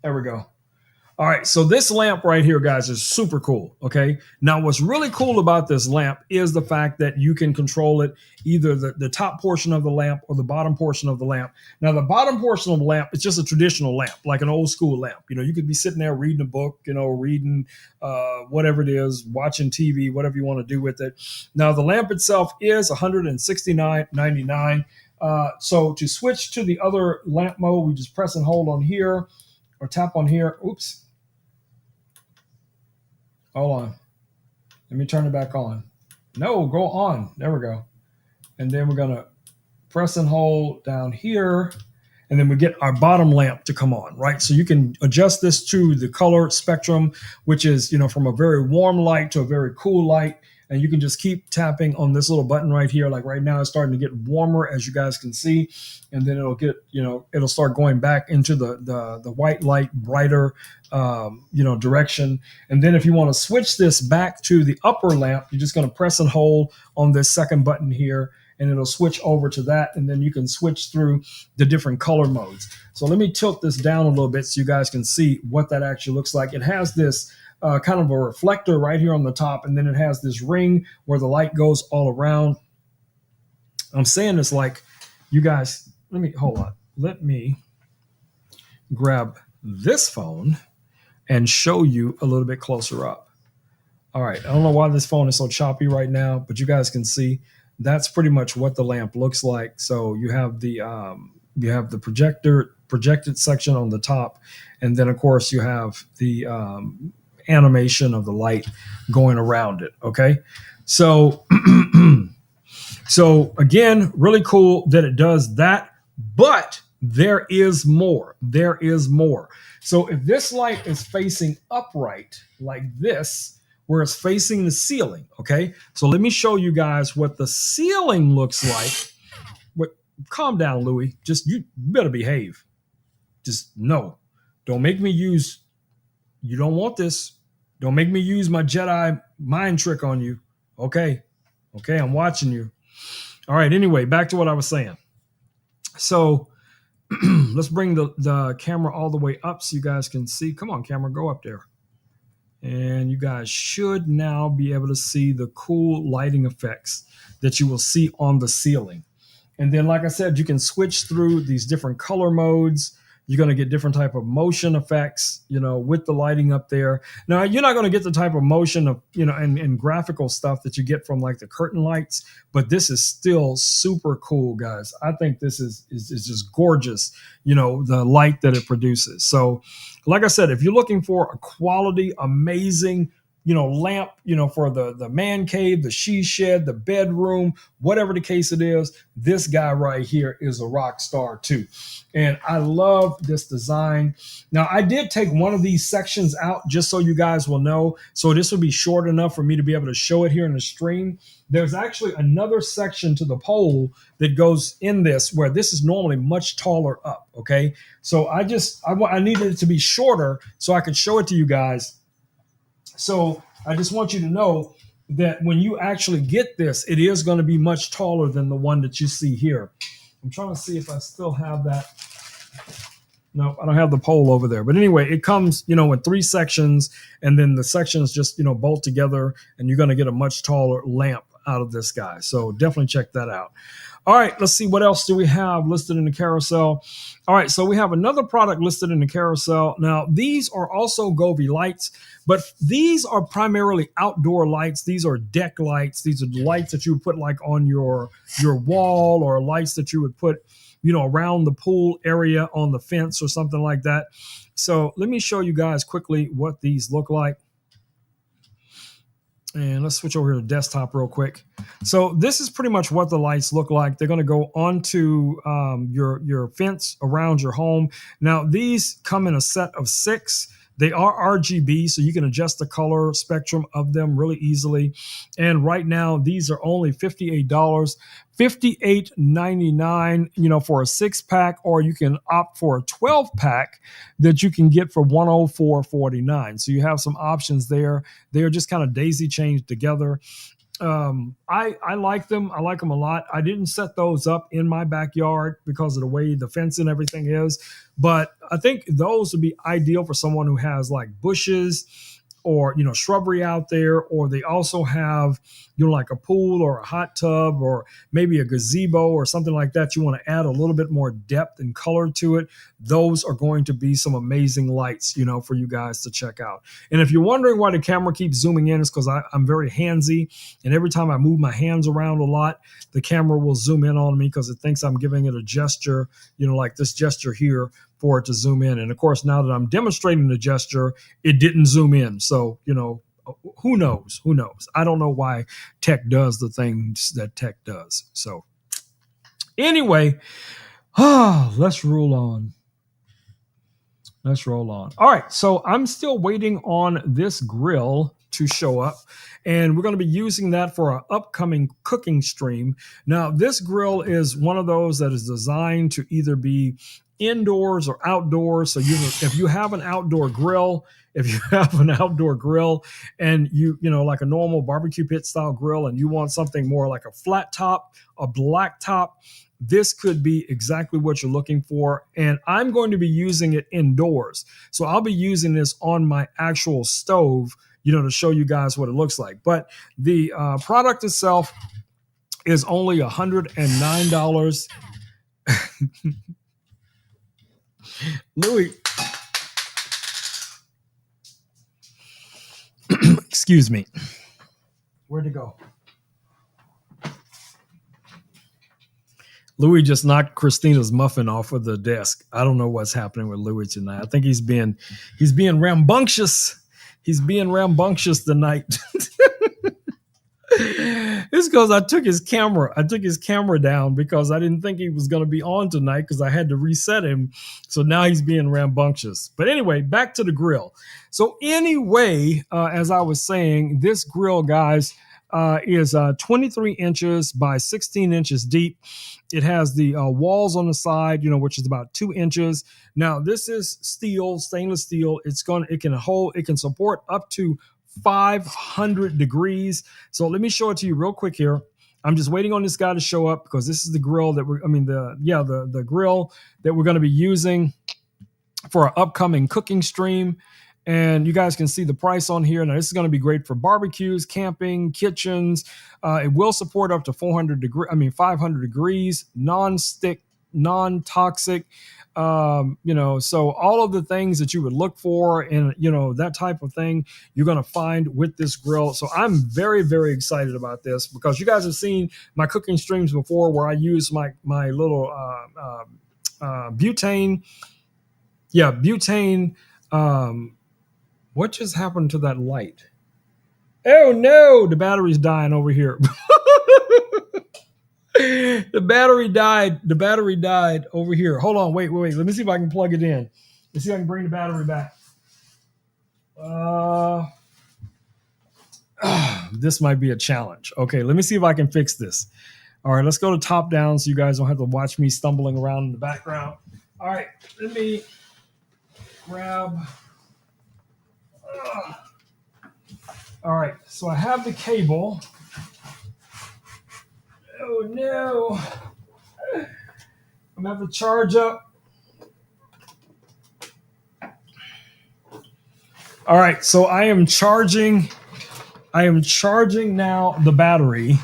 There we go. All right, so this lamp right here, guys, is super cool, okay? Now, what's really cool about this lamp is the fact that you can control it, either the top portion of the lamp or the bottom portion of the lamp. Now, the bottom portion of the lamp is just a traditional lamp, like an old school lamp. You could be sitting there reading a book, reading whatever it is, watching TV, whatever you want to do with it. Now, the lamp itself is $169.99. So to switch to the other lamp mode, we just press and hold on here or tap on here. Oops. Hold on. Let me turn it back on. No, go on. There we go. And then we're going to press and hold down here. And then we get our bottom lamp to come on, right? So you can adjust this to the color spectrum, which is, from a very warm light to a very cool light. And you can just keep tapping on this little button right here. Like right now, it's starting to get warmer, as you guys can see. And then it'll get, it'll start going back into the white light, brighter, direction. And then if you want to switch this back to the upper lamp, you're just going to press and hold on this second button here, and it'll switch over to that. And then you can switch through the different color modes. So let me tilt this down a little bit so you guys can see what that actually looks like. It has this kind of a reflector right here on the top, and then it has this ring where the light goes all around. I'm saying this like you guys, hold on. Let me grab this phone and show you a little bit closer up. All right, I don't know why this phone is so choppy right now, but you guys can see that's pretty much what the lamp looks like. So you have the projected section on the top, and then of course you have the animation of the light going around it. Okay, so so again, really cool that it does that, but there is more. So if this light is facing upright like this, where it's facing the ceiling, okay? So let me show you guys what the ceiling looks like. Calm down, Louie. You better behave. Just no. Don't make me use, you don't want this. Don't make me use my Jedi mind trick on you. Okay. Okay, I'm watching you. All right, anyway, back to what I was saying. So let's bring the camera all the way up so you guys can see. Come on, camera, go up there. And you guys should now be able to see the cool lighting effects that you will see on the ceiling. And then, like I said, you can switch through these different color modes. You're going to get different type of motion effects, with the lighting up there. Now, you're not going to get the type of motion of, and graphical stuff that you get from like the curtain lights, but this is still super cool, guys. I think this is just gorgeous, the light that it produces. So, like I said, if you're looking for a quality, amazing, lamp, for the man cave, the she shed, the bedroom, whatever the case it is, this guy right here is a rock star too. And I love this design. Now, I did take one of these sections out just so you guys will know. So this will be short enough for me to be able to show it here in the stream. There's actually another section to the pole that goes in this where this is normally much taller up, okay? So I needed it to be shorter so I could show it to you guys. So I just want you to know that when you actually get this, it is going to be much taller than the one that you see here. I'm trying to see if I still have that. No, I don't have the pole over there. But anyway, it comes, in 3 sections, and then the sections just, bolt together, and you're going to get a much taller lamp out of this guy. So definitely check that out. All right, let's see what else do we have listed in the carousel. All right, so we have another product listed in the carousel. Now, these are also Govee lights, but these are primarily outdoor lights. These are deck lights. These are lights that you would put like on your wall, or lights that you would put, around the pool area on the fence or something like that. So let me show you guys quickly what these look like. And let's switch over here to desktop real quick. So this is pretty much what the lights look like. They're going to go onto your fence around your home. Now, these come in a set of 6. They are RGB, so you can adjust the color spectrum of them really easily. And right now, these are only $58, $58.99, for a 6-pack, or you can opt for a 12-pack that you can get for $104.49. So you have some options there. They are just kind of daisy chained together. I like them. I like them a lot. I didn't set those up in my backyard because of the way the fence and everything is, but I think those would be ideal for someone who has like bushes or, shrubbery out there, or they also have, like a pool or a hot tub or maybe a gazebo or something like that. You want to add a little bit more depth and color to it. Those are going to be some amazing lights, for you guys to check out. And if you're wondering why the camera keeps zooming in, it's because I'm very handsy. And every time I move my hands around a lot, the camera will zoom in on me because it thinks I'm giving it a gesture, like this gesture here, for it to zoom in. And of course, now that I'm demonstrating the gesture, it didn't zoom in. So, who knows? Who knows? I don't know why tech does the things that tech does. So anyway, let's roll on. Let's roll on. All right. So I'm still waiting on this grill to show up, and we're going to be using that for our upcoming cooking stream. Now, this grill is one of those that is designed to either be indoors or outdoors. So if you have an outdoor grill, and you like a normal barbecue pit style grill, and you want something more like a flat top, a black top, this could be exactly what you're looking for. And I'm going to be using it indoors. So I'll be using this on my actual stove, to show you guys what it looks like. But the product itself is only $109. Louis, excuse me. Where'd it go? Louis just knocked Christina's muffin off of the desk. I don't know what's happening with Louis tonight. I think he's being rambunctious. He's being rambunctious tonight. It's because I took his camera down because I didn't think he was going to be on tonight because I had to reset him. So now he's being rambunctious. But anyway, back to the grill. So anyway, as I was saying, this grill, guys, is 23 inches by 16 inches deep. It has the walls on the side, which is about 2 inches. Now this is steel, stainless steel. It can support up to 500 degrees. So let me show it to you real quick here. I'm just waiting on this guy to show up because this is the grill that the grill that we're going to be using for our upcoming cooking stream. And you guys can see the price on here. Now, this is going to be great for barbecues, camping, kitchens. It will support up to 500 degrees, non-stick, non-toxic. So all of the things that you would look for in, that type of thing, you're going to find with this grill. So I'm very, very excited about this because you guys have seen my cooking streams before where I use my little butane. Yeah, butane. What just happened to that light? Oh no, the battery's dying over here. The battery died. The battery died over here. Hold on, wait. Let me see if I can plug it in. Let's see if I can bring the battery back. This might be a challenge. Okay, let me see if I can fix this. All right, let's go to top down so you guys don't have to watch me stumbling around in the background. All right, let me grab. All right, so I have the cable. Oh no. I'm gonna have to charge up. All right, so I am charging now the battery.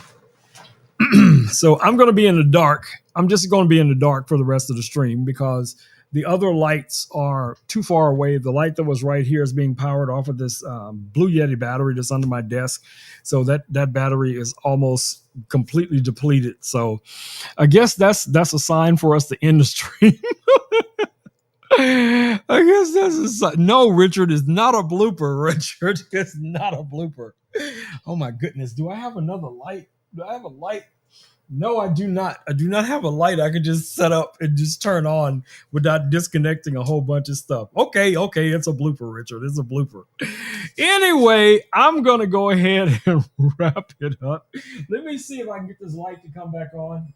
So I'm going to be in the dark. I'm just going to be in the dark for the rest of the stream because the other lights are too far away. The light that was right here is being powered off of this Blue Yeti battery that's under my desk. So that battery is almost completely depleted. So I guess that's a sign for us to end the stream. I guess that's a sign. No, Richard is not a blooper. Richard is not a blooper. Oh my goodness. Do I have another light? Do I have a light? No, I do not. I do not have a light I could just set up and just turn on without disconnecting a whole bunch of stuff. Okay, it's a blooper, Richard. It's a blooper. Anyway, I'm going to go ahead and wrap it up. Let me see if I can get this light to come back on.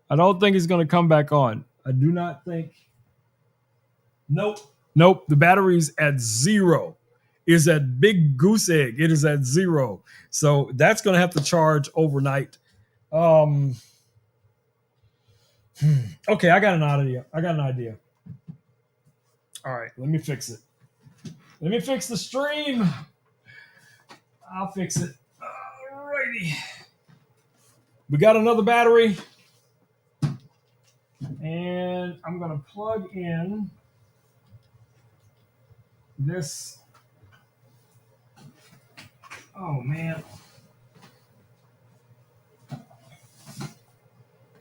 I don't think it's going to come back on. I do not think. Nope. The battery's at 0. Is at big goose egg. It is at 0. So that's going to have to charge overnight. Okay, I got an idea. All right, let me fix it. Let me fix the stream. I'll fix it. Alrighty. We got another battery. And I'm going to plug in this. Oh, man.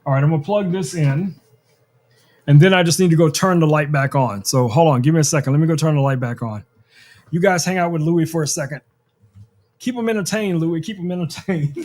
All right, I'm going to plug this in. And then I just need to go turn the light back on. So hold on. Give me a second. Let me go turn the light back on. You guys hang out with Louis for a second. Keep him entertained, Louis. Keep him entertained.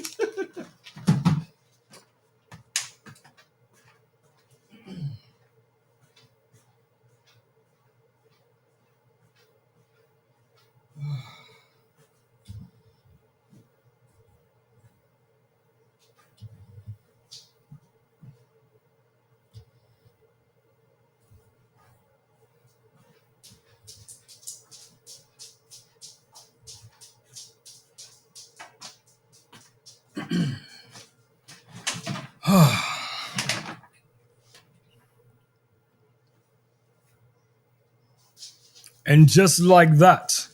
And just like that,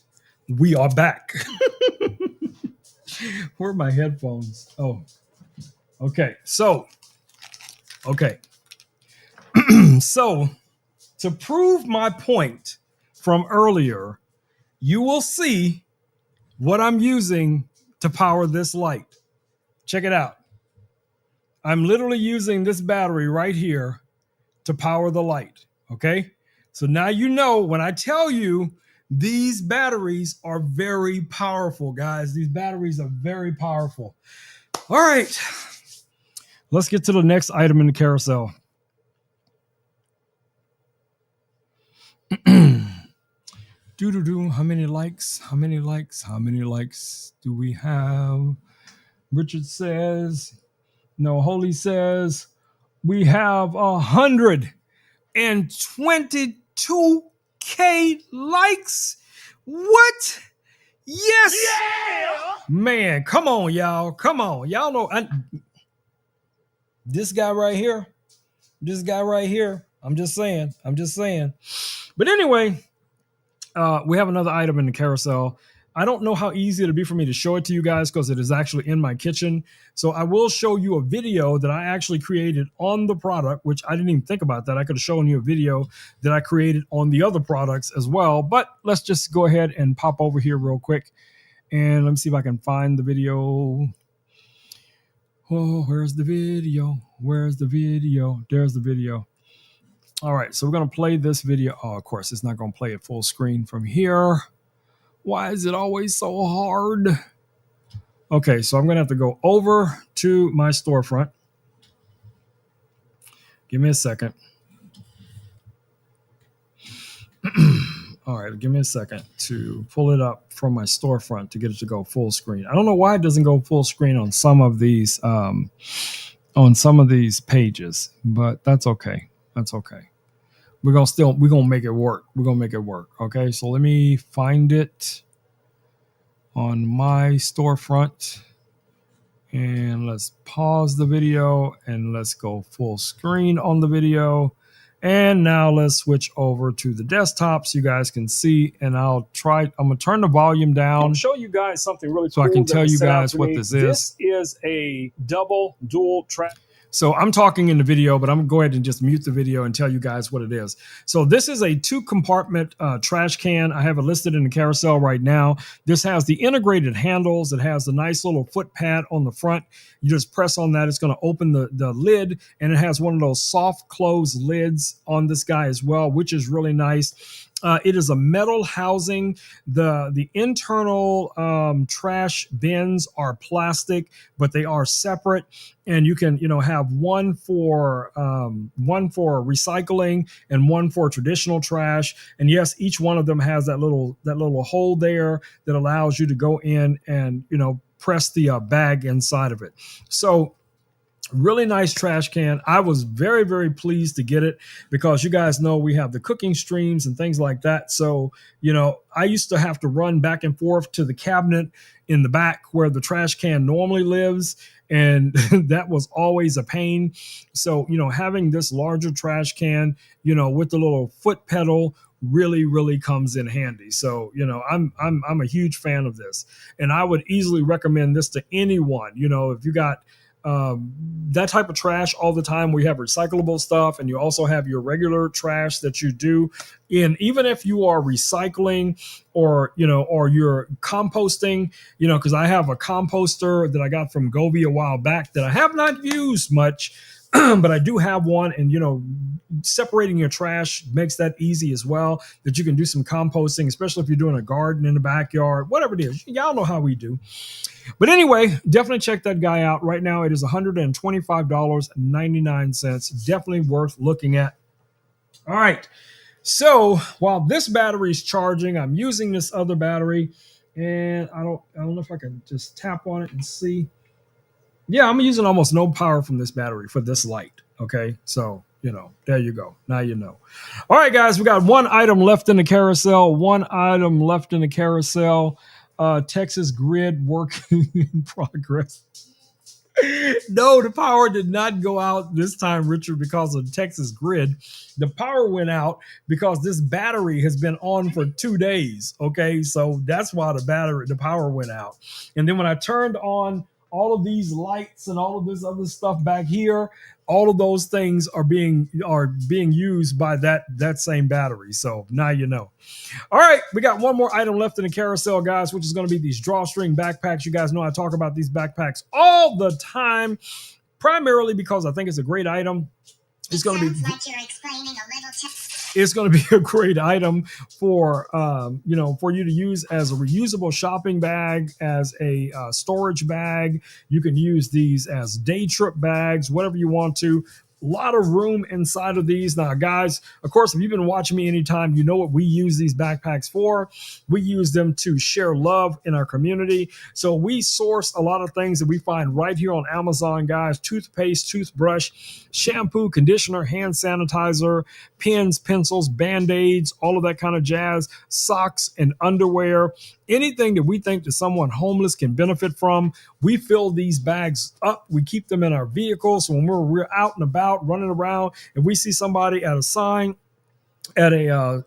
we are back. Where are my headphones? Oh, okay. So, so to prove my point from earlier, you will see what I'm using to power this light. Check it out. I'm literally using this battery right here to power the light. Okay. So now you know when I tell you these batteries are very powerful, guys. These batteries are very powerful. All right. Let's get to the next item in the carousel. Do. How many likes? How many likes? How many likes do we have? Richard says, no, Holy says, we have 122K likes. What? Yes. Yeah. Man, come on, y'all. Come on. Y'all know this guy right here. This guy right here. I'm just saying. But anyway, we have another item in the carousel. I don't know how easy it'll be for me to show it to you guys because it is actually in my kitchen. So I will show you a video that I actually created on the product, which I didn't even think about that. I could have shown you a video that I created on the other products as well. But let's just go ahead and pop over here real quick. And let me see if I can find the video. Oh, where's the video? Where's the video? There's the video. All right, so we're going to play this video. Oh, of course, it's not going to play it full screen from here. Why is it always so hard? Okay, so I'm going to have to go over to my storefront. Give me a second. All right, give me a second to pull it up from my storefront to get it to go full screen. I don't know why it doesn't go full screen on some of these pages, but that's okay. That's okay. We're gonna make it work. We're gonna make it work. Okay, so let me find it on my storefront. And let's pause the video and let's go full screen on the video. And now let's switch over to the desktop so you guys can see. And I'm gonna turn the volume down. I'll show you guys something really so cool I can tell you guys what me. this is. This is a dual track. So I'm talking in the video, but I'm going to go ahead and just mute the video and tell you guys what it is. So this is a 2-compartment trash can. I have it listed in the carousel right now. This has the integrated handles. It has a nice little foot pad on the front. You just press on that. It's going to open the lid, and it has one of those soft close lids on this guy as well, which is really nice. It is a metal housing. The internal trash bins are plastic, but they are separate. And you can, have one for recycling and one for traditional trash. And yes, each one of them has that little hole there that allows you to go in and press the bag inside of it. So really nice trash can. I was very, very pleased to get it because you guys know we have the cooking streams and things like that. So, I used to have to run back and forth to the cabinet in the back where the trash can normally lives. And that was always a pain. So, having this larger trash can, with the little foot pedal really, really comes in handy. So, I'm a huge fan of this, and I would easily recommend this to anyone. If you got that type of trash all the time, we have recyclable stuff, and you also have your regular trash that you do. And even if you are recycling or you're composting, because I have a composter that I got from Gobi a while back that I have not used much, but I do have one. And, separating your trash makes that easy as well, that you can do some composting, especially if you're doing a garden in the backyard, whatever it is. Y'all know how we do. But anyway, definitely check that guy out. Right now, it is $125.99. Definitely worth looking at. All right. So while this battery is charging, I'm using this other battery, and I don't know if I can just tap on it and see. Yeah, I'm using almost no power from this battery for this light. Okay. So, there you go. Now you know. All right, guys, we got one item left in the carousel. Texas grid working in progress. No, the power did not go out this time, Richard, because of the Texas grid. The power went out because this battery has been on for 2 days. Okay, so that's why the power went out. And then when I turned on all of these lights and all of this other stuff back here, all of those things are being used by that same battery. So now you know. All right, we got one more item left in the carousel, guys, which is going to be these drawstring backpacks. You guys know I talk about these backpacks all the time, primarily because I think it's a great item. It's going to be like you're explaining a little. It's going to be a great item for for you to use as a reusable shopping bag, as a storage bag. You can use these as day trip bags, whatever you want to. lot of room inside of these. Now, guys, of course, if you've been watching me anytime, you know what we use these backpacks for. We use them to share love in our community. So we source a lot of things that we find right here on Amazon, guys. Toothpaste, toothbrush, shampoo, conditioner, hand sanitizer, pens, pencils, band-aids, all of that kind of jazz, socks and underwear, anything that we think that someone homeless can benefit from. We fill these bags up. We keep them in our vehicles. So when we're out and about running around and we see somebody at a sign, at a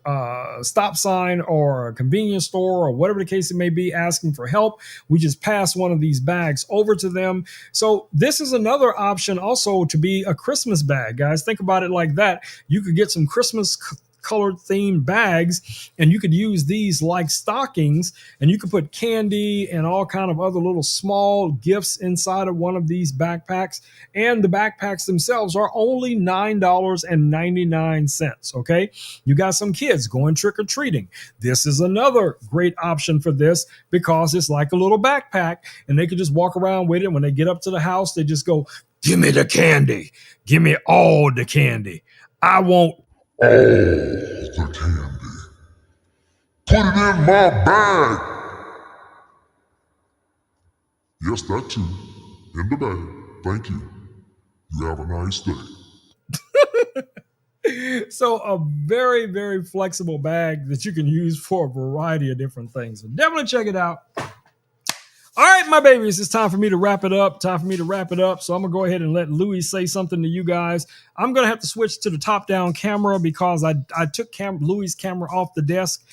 stop sign or a convenience store or whatever the case it may be, asking for help, we just pass one of these bags over to them. So this is another option also to be a Christmas bag, guys. Think about it like that. You could get some Christmas colored themed bags and you could use these like stockings, and you could put candy and all kind of other little small gifts inside of one of these backpacks. And the backpacks themselves are only $9.99. Okay, you got some kids going trick-or-treating, this is another great option for this, because it's like a little backpack and they can just walk around with it. When they get up to the house, they just go, give me the candy, give me all the candy, I want all the candy. Put it in my bag. Yes, that too. In the bag. Thank you. You have a nice day. So a very, very flexible bag that you can use for a variety of different things. So definitely check it out. All right, my babies, it's time for me to wrap it up. So I'm going to go ahead and let Louis say something to you guys. I'm going to have to switch to the top-down camera because I took Louis' camera off the desk.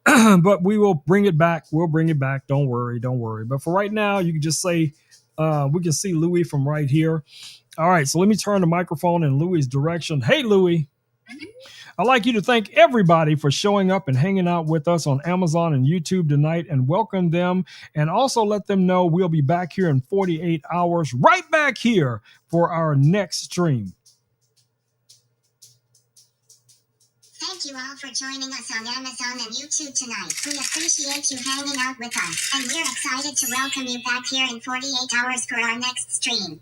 But we will bring it back. We'll bring it back. Don't worry. But for right now, you can just say, we can see Louis from right here. All right, so let me turn the microphone in Louis' direction. Hey, Louis. I'd like you to thank everybody for showing up and hanging out with us on Amazon and YouTube tonight, and welcome them. And also let them know we'll be back here in 48 hours, right back here for our next stream. Thank you all for joining us on Amazon and YouTube tonight. We appreciate you hanging out with us, and we're excited to welcome you back here in 48 hours for our next stream.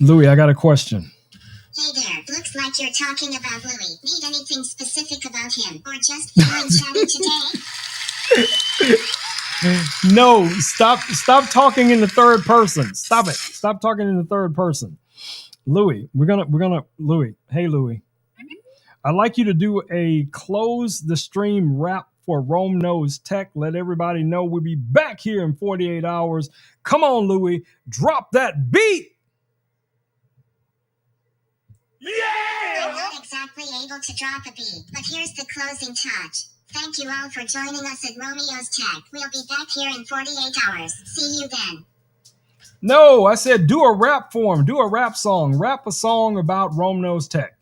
Louis, I got a question. Hey there, looks like you're talking about Louis. Need anything specific about him, or just feeling chatty today? No, stop talking in the third person. Stop it. Stop talking in the third person. Louis, we're gonna Louis. Hey Louis. I'd like you to do a close the stream wrap for Rome Knows Tech. Let everybody know we'll be back here in 48 hours. Come on, Louis. Drop that beat. Yeah! I'm not exactly able to drop a beat, but here's the closing touch. Thank you all for joining us at Romeo's Tech. We'll be back here in 48 hours. See you then. No, I said do a rap for him. Do a rap song. Rap a song about Rome Knows Tech.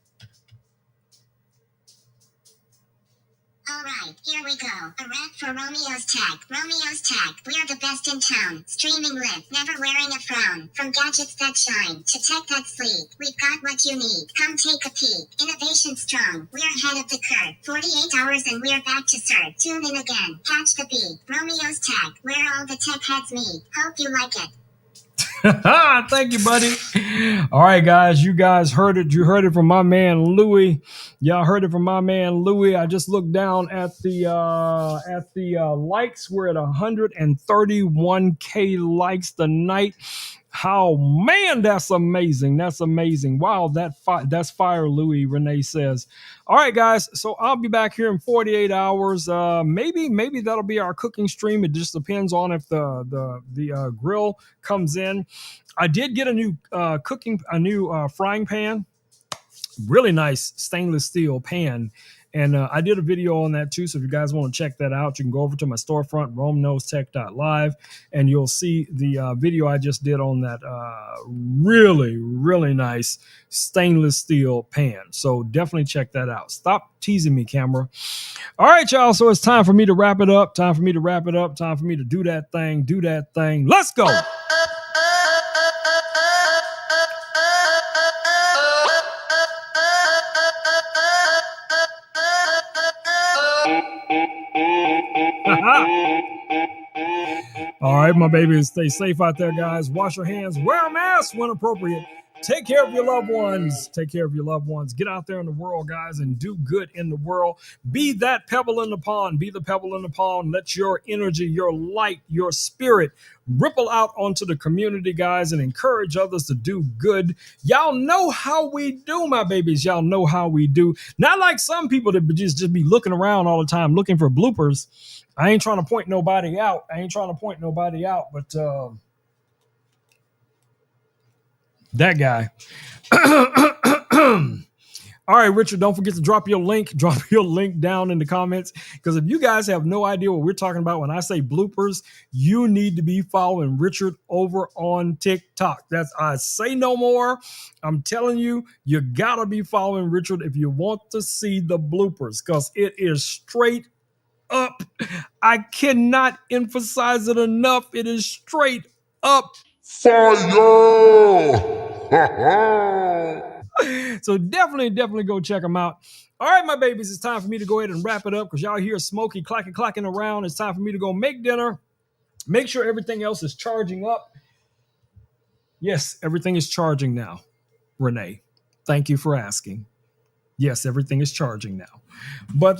All right, here we go. A rap for Romeo's Tech. Romeo's Tech, we're the best in town. Streaming lit, never wearing a frown. From gadgets that shine to tech that's sleek, we've got what you need. Come take a peek. Innovation strong, we're ahead of the curve. 48 hours and we're back to serve. Tune in again, catch the beat. Romeo's Tech, where all the tech heads meet. Hope you like it. Thank you, buddy. All right, guys, you guys heard it. You heard it from my man Louis. Y'all heard it from my man Louis. I just looked down at the likes. We're at 131K likes tonight. How, man, that's amazing. That's amazing. Wow, that's fire, Louis, Renee says. All right, guys, so I'll be back here in 48 hours. Maybe that'll be our cooking stream. It just depends on if the grill comes in. I did get a new frying pan. Really nice stainless steel pan. And I did a video on that too. So if you guys want to check that out, you can go over to my storefront, romeknowstech.live, and you'll see the video I just did on that really, really nice stainless steel pan. So definitely check that out. Stop teasing me, camera. All right, y'all. So it's time for me to wrap it up. Time for me to do that thing. Let's go. All right, my babies, stay safe out there, guys. Wash your hands, wear a mask when appropriate. Take care of your loved ones. Take care of your loved ones. Get out there in the world, guys, and do good in the world. Be that pebble in the pond. Be the pebble in the pond. Let your energy, your light, your spirit ripple out onto the community, guys, and encourage others to do good. Y'all know how we do, my babies. Y'all know how we do. Not like some people that just be looking around all the time looking for bloopers. I ain't trying to point nobody out. But that guy. All right, Richard, don't forget to drop your link. Drop your link down in the comments, because if you guys have no idea what we're talking about when I say bloopers, you need to be following Richard over on TikTok. That's I say no more. I'm telling you, you gotta be following Richard if you want to see the bloopers, because it is straight up. I cannot emphasize it enough. It is straight up Fire! so definitely go check them out. All right, my babies, it's time for me to go ahead and wrap it up, because y'all hear Smokey clacking around. It's time for me to go make dinner. Make sure everything else is charging up. Yes, everything is charging now, Renee. Thank you for asking. Yes, everything is charging now. But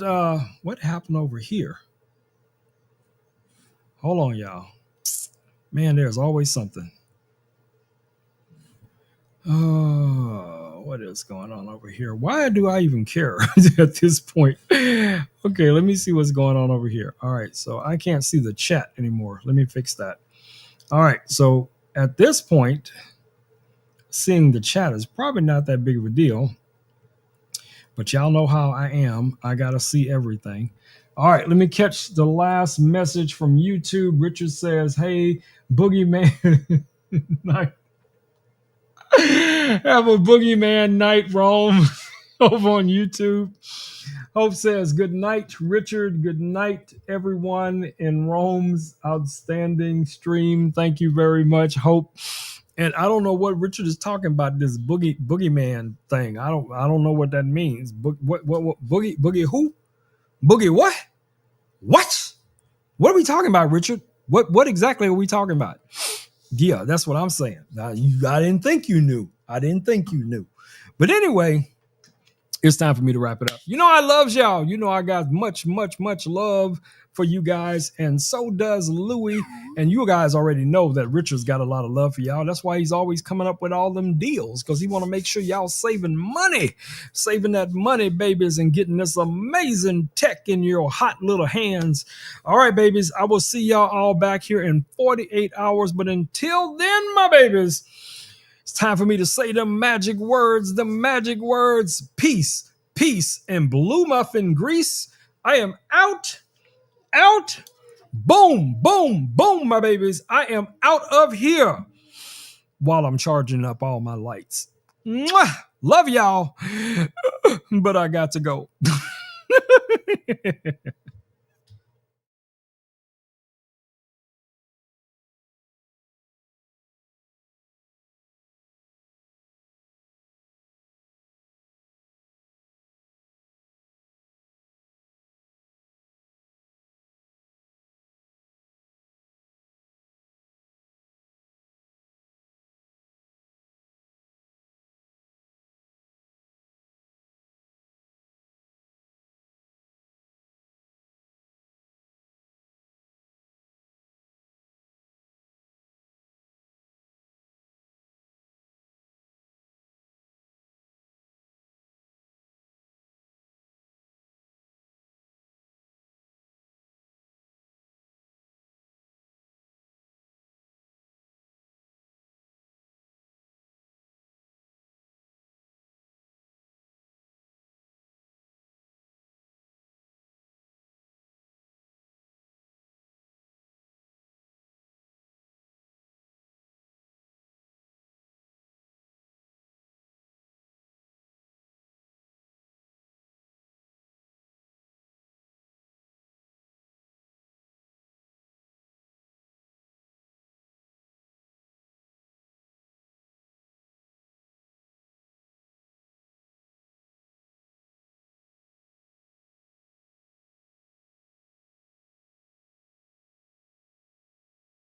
what happened over here? Hold on, y'all. Man, there's always something. Oh, what is going on over here? Why do I even care at this point? Okay, let me see what's going on over here. All right, so I can't see the chat anymore. Let me fix that. All right, so at this point, seeing the chat is probably not that big of a deal, but y'all know how I am. I got to see everything. All right, let me catch the last message from YouTube. Richard says, hey, Boogeyman night. Have a Boogeyman night, Rome, over on YouTube. Hope says, good night, Richard. Good night, everyone in Rome's outstanding stream. Thank you very much, Hope. And I don't know what Richard is talking about, this boogeyman thing. I don't know what that means. What boogie who? Boogie what? What? What are we talking about, Richard? What exactly are we talking about? Yeah, that's what I'm saying. I didn't think you knew. But anyway, it's time for me to wrap it up. You know I love y'all. You know I got much love for you guys, and so does Louie. And you guys already know that Richard's got a lot of love for y'all. That's why he's always coming up with all them deals, because he want to make sure y'all saving that money, babies, and getting this amazing tech in your hot little hands. All right, babies, I will see y'all all back here in 48 hours. But until then, my babies, it's time for me to say the magic words, peace, and blue muffin grease. I am out, boom, my babies. I am out of here while I'm charging up all my lights. Mwah! Love y'all, but I got to go.